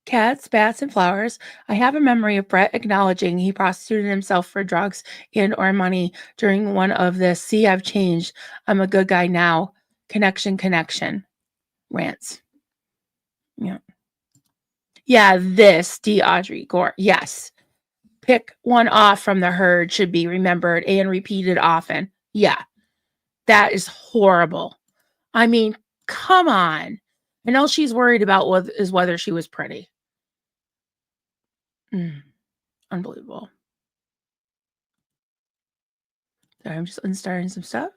Cats, bats, and flowers. I have a memory of Brett acknowledging he prostituted himself for drugs and or money during one of the "See, I've changed. I'm a good guy now." Connection. Rants. Yeah. Yeah, this D. Audrey Gore. Yes. Pick one off from the herd should be remembered and repeated often. Yeah. That is horrible. I mean, come on. And all she's worried about is whether she was pretty. Unbelievable. Sorry, I'm just unstarting some stuff.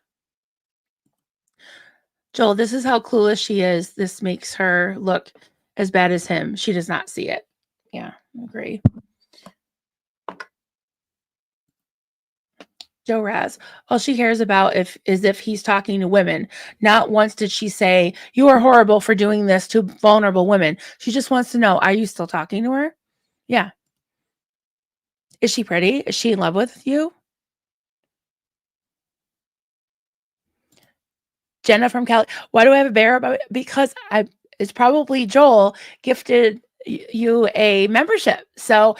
Joel, this is how clueless she is. This makes her look as bad as him. She does not see it. Yeah, I agree. Joe Raz, all she cares about is if he's talking to women. Not once did she say, "You are horrible for doing this to vulnerable women." She just wants to know, are you still talking to her? Yeah. Is she pretty? Is she in love with you? Jenna from Cali. Why do I have a bear about it? Because it's probably Joel gifted you a membership. So,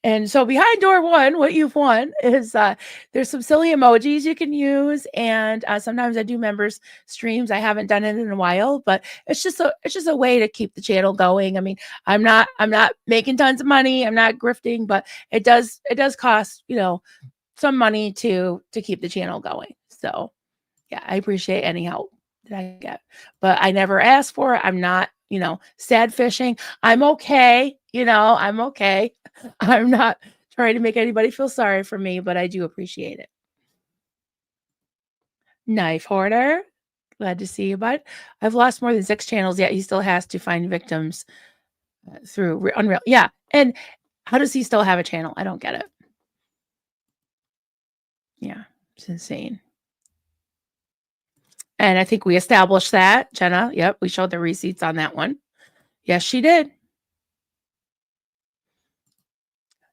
and so behind door one, what you've won is there's some silly emojis you can use, and sometimes I do members streams. I haven't done it in a while, but it's just a way to keep the channel going. I mean, I'm not making tons of money. I'm not grifting, but it does cost some money to keep the channel going. So yeah, I appreciate any help that I get, but I never ask for it. I'm not, sad fishing. I'm okay. I'm okay. I'm not trying to make anybody feel sorry for me, but I do appreciate it. Knife Hoarder. Glad to see you, bud. I've lost more than 6 channels, yet he still has to find victims through Unreal. Yeah. And how does he still have a channel? I don't get it. Yeah. It's insane. And I think we established that, Jenna. Yep, we showed the receipts on that one. Yes, she did.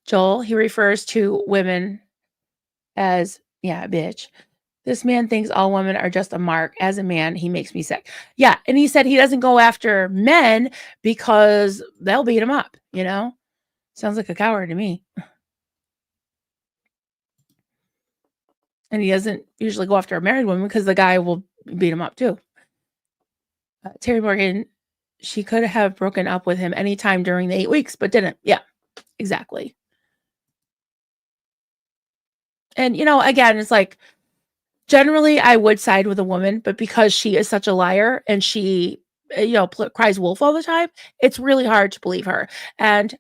Joel, he refers to women as, yeah, bitch. This man thinks all women are just a mark. As a man, he makes me sick. Yeah, and he said he doesn't go after men because they'll beat him up, Sounds like a coward to me. And he doesn't usually go after a married woman because the guy will beat him up too. Terry Morgan, she could have broken up with him anytime during the 8 weeks, but didn't. Yeah, exactly. And, again, it's like, generally I would side with a woman, but because she is such a liar and she, cries wolf all the time, it's really hard to believe her. And,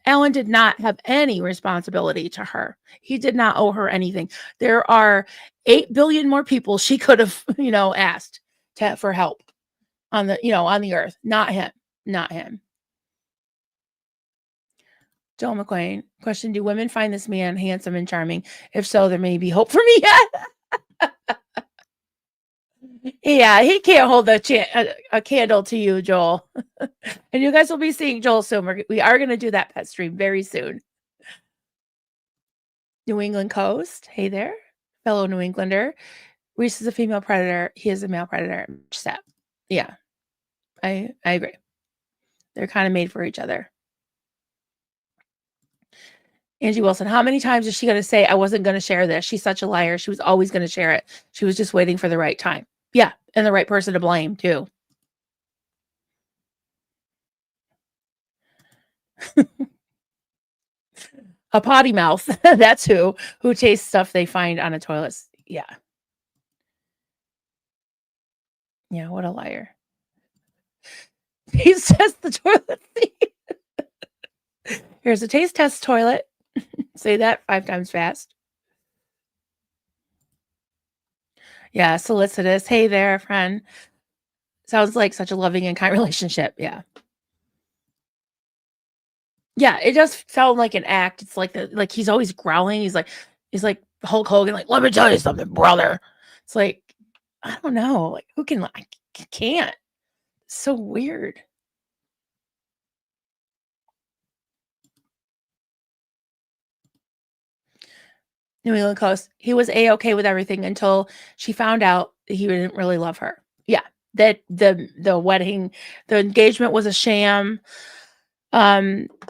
Alan did not have any responsibility to her. He did not owe her anything. There are 8 billion more people she could have, asked for help on the earth. Not him. Not him. Joel McQuain, question: do women find this man handsome and charming? If so, there may be hope for me. Yeah, he can't hold a candle to you, Joel. And you guys will be seeing Joel soon. We are going to do that pet stream very soon. New England Coast, hey there, fellow New Englander. Reese is a female predator. He is a male predator. Step. Yeah, I agree. They're kind of made for each other. Angie Wilson, how many times is she going to say, I wasn't going to share this? She's such a liar. She was always going to share it. She was just waiting for the right time. Yeah, and the right person to blame, too. A potty mouth. That's who tastes stuff they find on a toilet. Yeah. Yeah, what a liar. Taste test the toilet seat. Here's a taste test toilet. Say that 5 times fast. Yeah, solicitous. Hey there, friend. Sounds like such a loving and kind relationship. Yeah. Yeah, it does sound like an act. It's like he's always growling. He's like Hulk Hogan, like, let me tell you something, brother. It's like, I don't know. Like, who can, I can't. It's so weird. New England Coast. He was A-okay with everything until she found out he didn't really love her. Yeah. That the wedding, the engagement was a sham.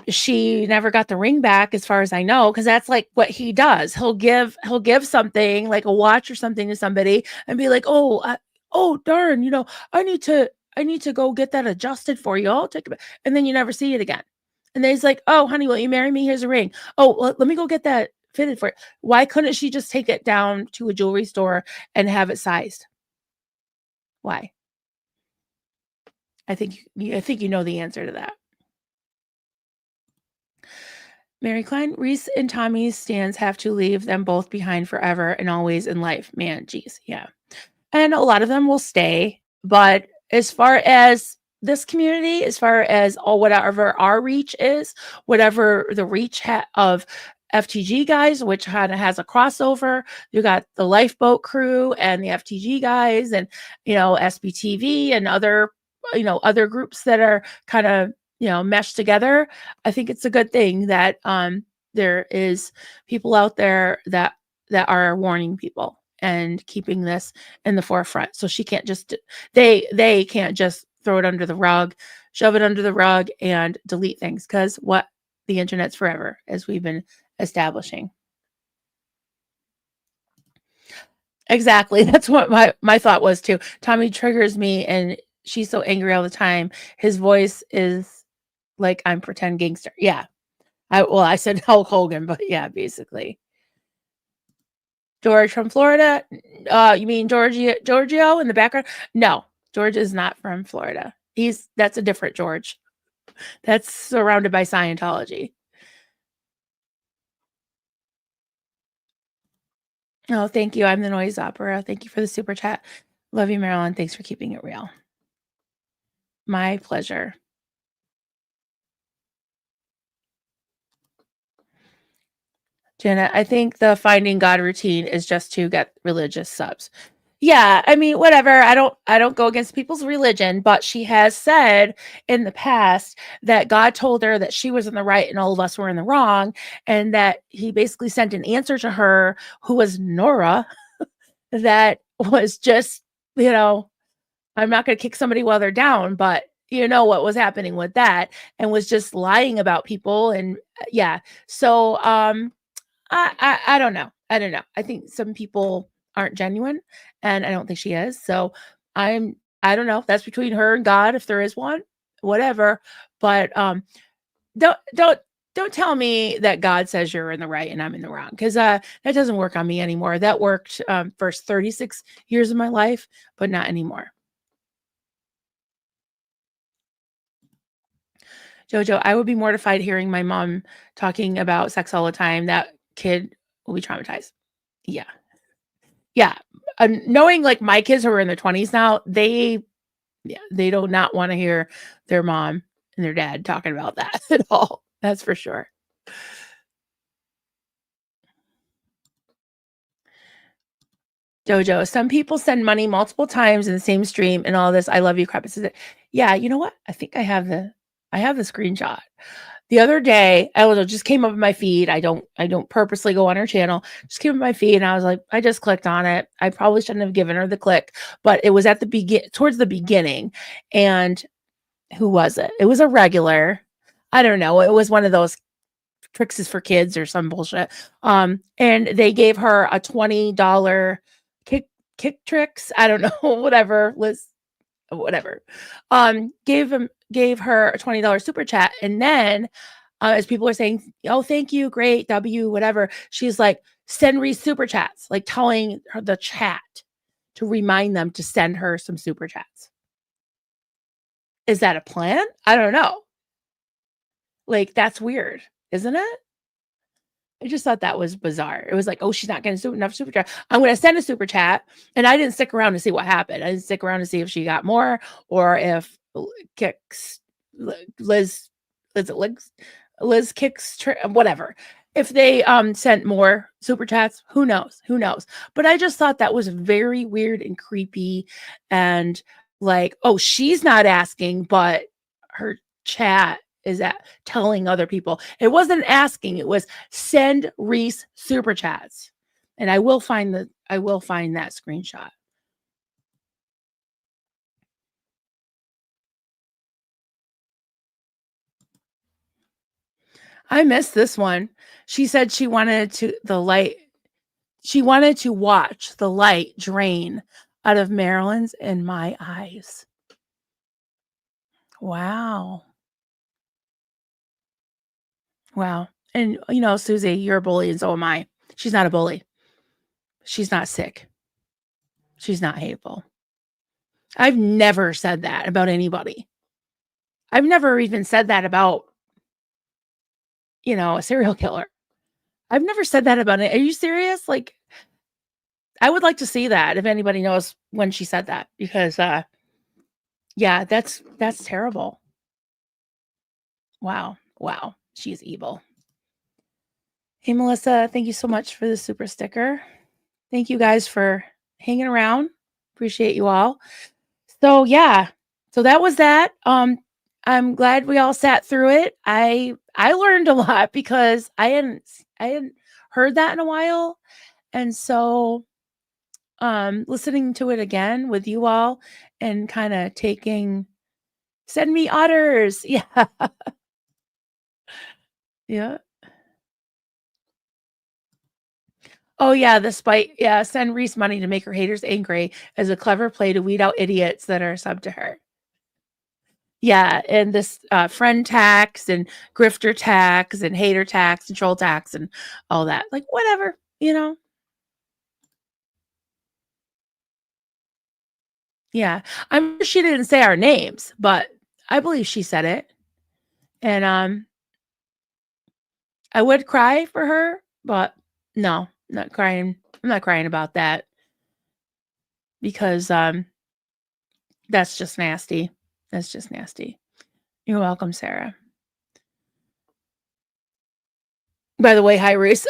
She never got the ring back, as far as I know, because that's like what he does. He'll give something like a watch or something to somebody and be like, oh darn, I need to go get that adjusted for you. I'll take it back. And then you never see it again. And then he's like, oh honey, will you marry me? Here's a ring. Oh, let me go get that fitted for it. Why couldn't she just take it down to a jewelry store and have it sized? Why? I think you know the answer to that. Mary Klein, Reese and Tommy's stands have to leave them both behind forever and always in life. Man, geez, yeah. And a lot of them will stay. But as far as this community, as far as whatever our reach is, whatever the reach of FTG guys, which kind of has a crossover, you got the lifeboat crew and the FTG guys and, SBTV and other groups that are kind of, meshed together. I think it's a good thing that there is people out there that warning people and keeping this in the forefront. So she can't just, they can't just throw it under the rug, shove it under the rug and delete things, because the internet's forever, as we've been establishing. Exactly. That's what my thought was too. Tommy triggers me and she's so angry all the time. His voice is like, I'm pretend gangster. Yeah. I said Hulk Hogan, but yeah, basically. George from Florida. You mean Giorgio in the background? No, George is not from Florida. That's a different George. That's surrounded by Scientology. Oh, thank you. I'm the Noise Opera. Thank you for the super chat. Love you, Marilyn. Thanks for keeping it real. My pleasure. Janet, I think the finding God routine is just to get religious subs. Yeah, I mean, whatever. I don't go against people's religion, but she has said in the past that God told her that she was in the right and all of us were in the wrong, and that he basically sent an answer to her, who was Nora, that was just, I'm not going to kick somebody while they're down, but what was happening with that, and was just lying about people. And yeah, so I don't know. I don't know. I think some people aren't genuine, and I don't think she is. So I don't know if that's between her and God, if there is one, whatever. But don't don't tell me that God says you're in the right and I'm in the wrong, because that doesn't work on me anymore. That worked first 36 years of my life, but not anymore. Jojo, I would be mortified hearing my mom talking about sex all the time. That kid will be traumatized. Yeah. Yeah. Knowing like my kids who are in their 20s now, they do not want to hear their mom and their dad talking about that at all. That's for sure. Jojo, some people send money multiple times in the same stream and all this. I love you crap. It says, yeah, you know what? I think I have the screenshot. The other day, it just came up in my feed. I don't purposely go on her channel. Just came up in my feed, and I was like, I just clicked on it. I probably shouldn't have given her the click, but it was at towards the beginning. And who was it? It was a regular. I don't know. It was one of those tricks is for kids or some bullshit. And they gave her a $20 kick tricks. I don't know, whatever, Liz, whatever. Gave her a $20 super chat. And then as people are saying, oh, thank you, great, W, whatever, she's like, send Reese super chats, like telling her the chat to remind them to send her some super chats. Is that a plan? I don't know. Like, that's weird, isn't it? I just thought that was bizarre. It was like, oh, she's not getting enough super chat. I'm going to send a super chat. And I didn't stick around to see what happened. I didn't stick around to see if she got more or if Liz kicks, whatever. If they sent more super chats, who knows? Who knows? But I just thought that was very weird and creepy. And like, oh, she's not asking, but her chat is that telling other people. It wasn't asking, it was send Reese super chats. And I will find that screenshot. I missed this one. She said she wanted to watch the light drain out of Marilyn's and my eyes. Wow. Wow. And, you know, Susie, you're a bully and so am I. She's not a bully. She's not sick. She's not hateful. I've never said that about anybody. I've never even said that about, you know, a serial killer. I've never said that about it. Are you serious? Like, I would like to see that if anybody knows when she said that, because, yeah, that's terrible. Wow. Wow. She's evil. Hey, Melissa, thank you so much for the super sticker. Thank you guys for hanging around. Appreciate you all. So yeah, so that was that. I'm glad we all sat through it. I learned a lot because I hadn't heard that in a while. And so listening to it again with you all and kind of send me otters. Yeah. Yeah. Oh yeah, the spite. Yeah, send Reese money to make her haters angry as a clever play to weed out idiots that are sub to her. Yeah, and this friend tax and grifter tax and hater tax and troll tax and all that. Like, whatever, you know. Yeah, I'm sure she didn't say our names, but I believe she said it. And I would cry for her, but no, not crying. I'm not crying about that because that's just nasty. That's just nasty. You're welcome, Sarah. By the way, hi, Reese.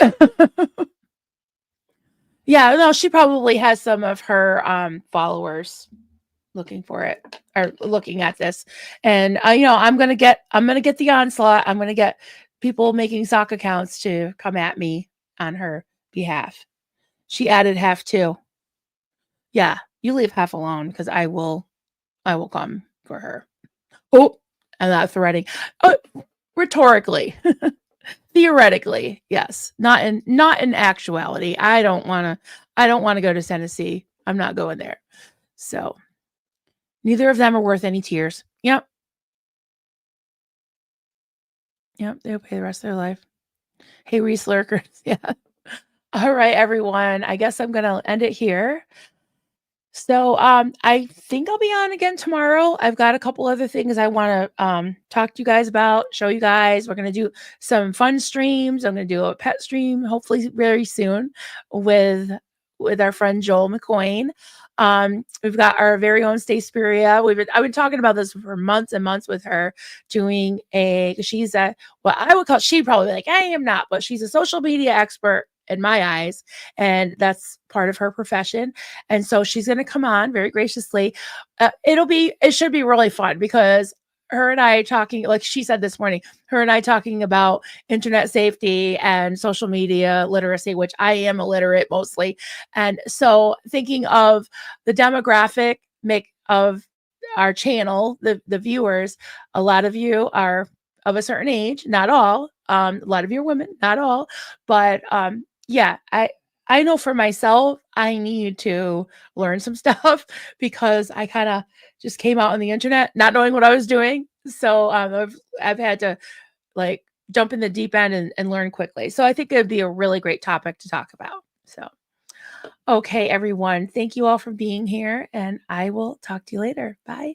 Yeah, no, she probably has some of her followers looking for it or looking at this. And you know, I'm gonna get the onslaught. I'm gonna get people making sock accounts to come at me on her behalf. She added half too. Yeah, you leave half alone because I will come for her. Oh, I'm not threatening. Oh, rhetorically. Theoretically, yes. Not in actuality. I don't want to go to Tennessee. I'm not going there. So neither of them are worth any tears. Yep. Yep, they'll pay the rest of their life. Hey, Reese Lurkers. Yeah. All right, everyone. I guess I'm gonna end it here. So I think I'll be on again tomorrow. I've got a couple other things I want to talk to you guys about, show you guys. We're going to do some fun streams. I'm going to do a pet stream hopefully very soon with our friend Joel McCoyne. We've got our very own Stay Spiria. I've been talking about this for months and months with her, doing she's a, what I would call, she'd probably be like, I am not, but she's a social media expert in my eyes, and that's part of her profession. And so she's going to come on very graciously. It should be really fun, because her and I talking, like she said this morning, her and I talking about internet safety and social media literacy, which I am illiterate mostly. And so thinking of the demographic of our channel, the viewers, a lot of you are of a certain age, not all. A lot of you are women, not all, but yeah, I know for myself, I need to learn some stuff, because I kind of just came out on the internet not knowing what I was doing. So I've had to like jump in the deep end and learn quickly. So I think it'd be a really great topic to talk about. So, okay, everyone, thank you all for being here, and I will talk to you later. Bye.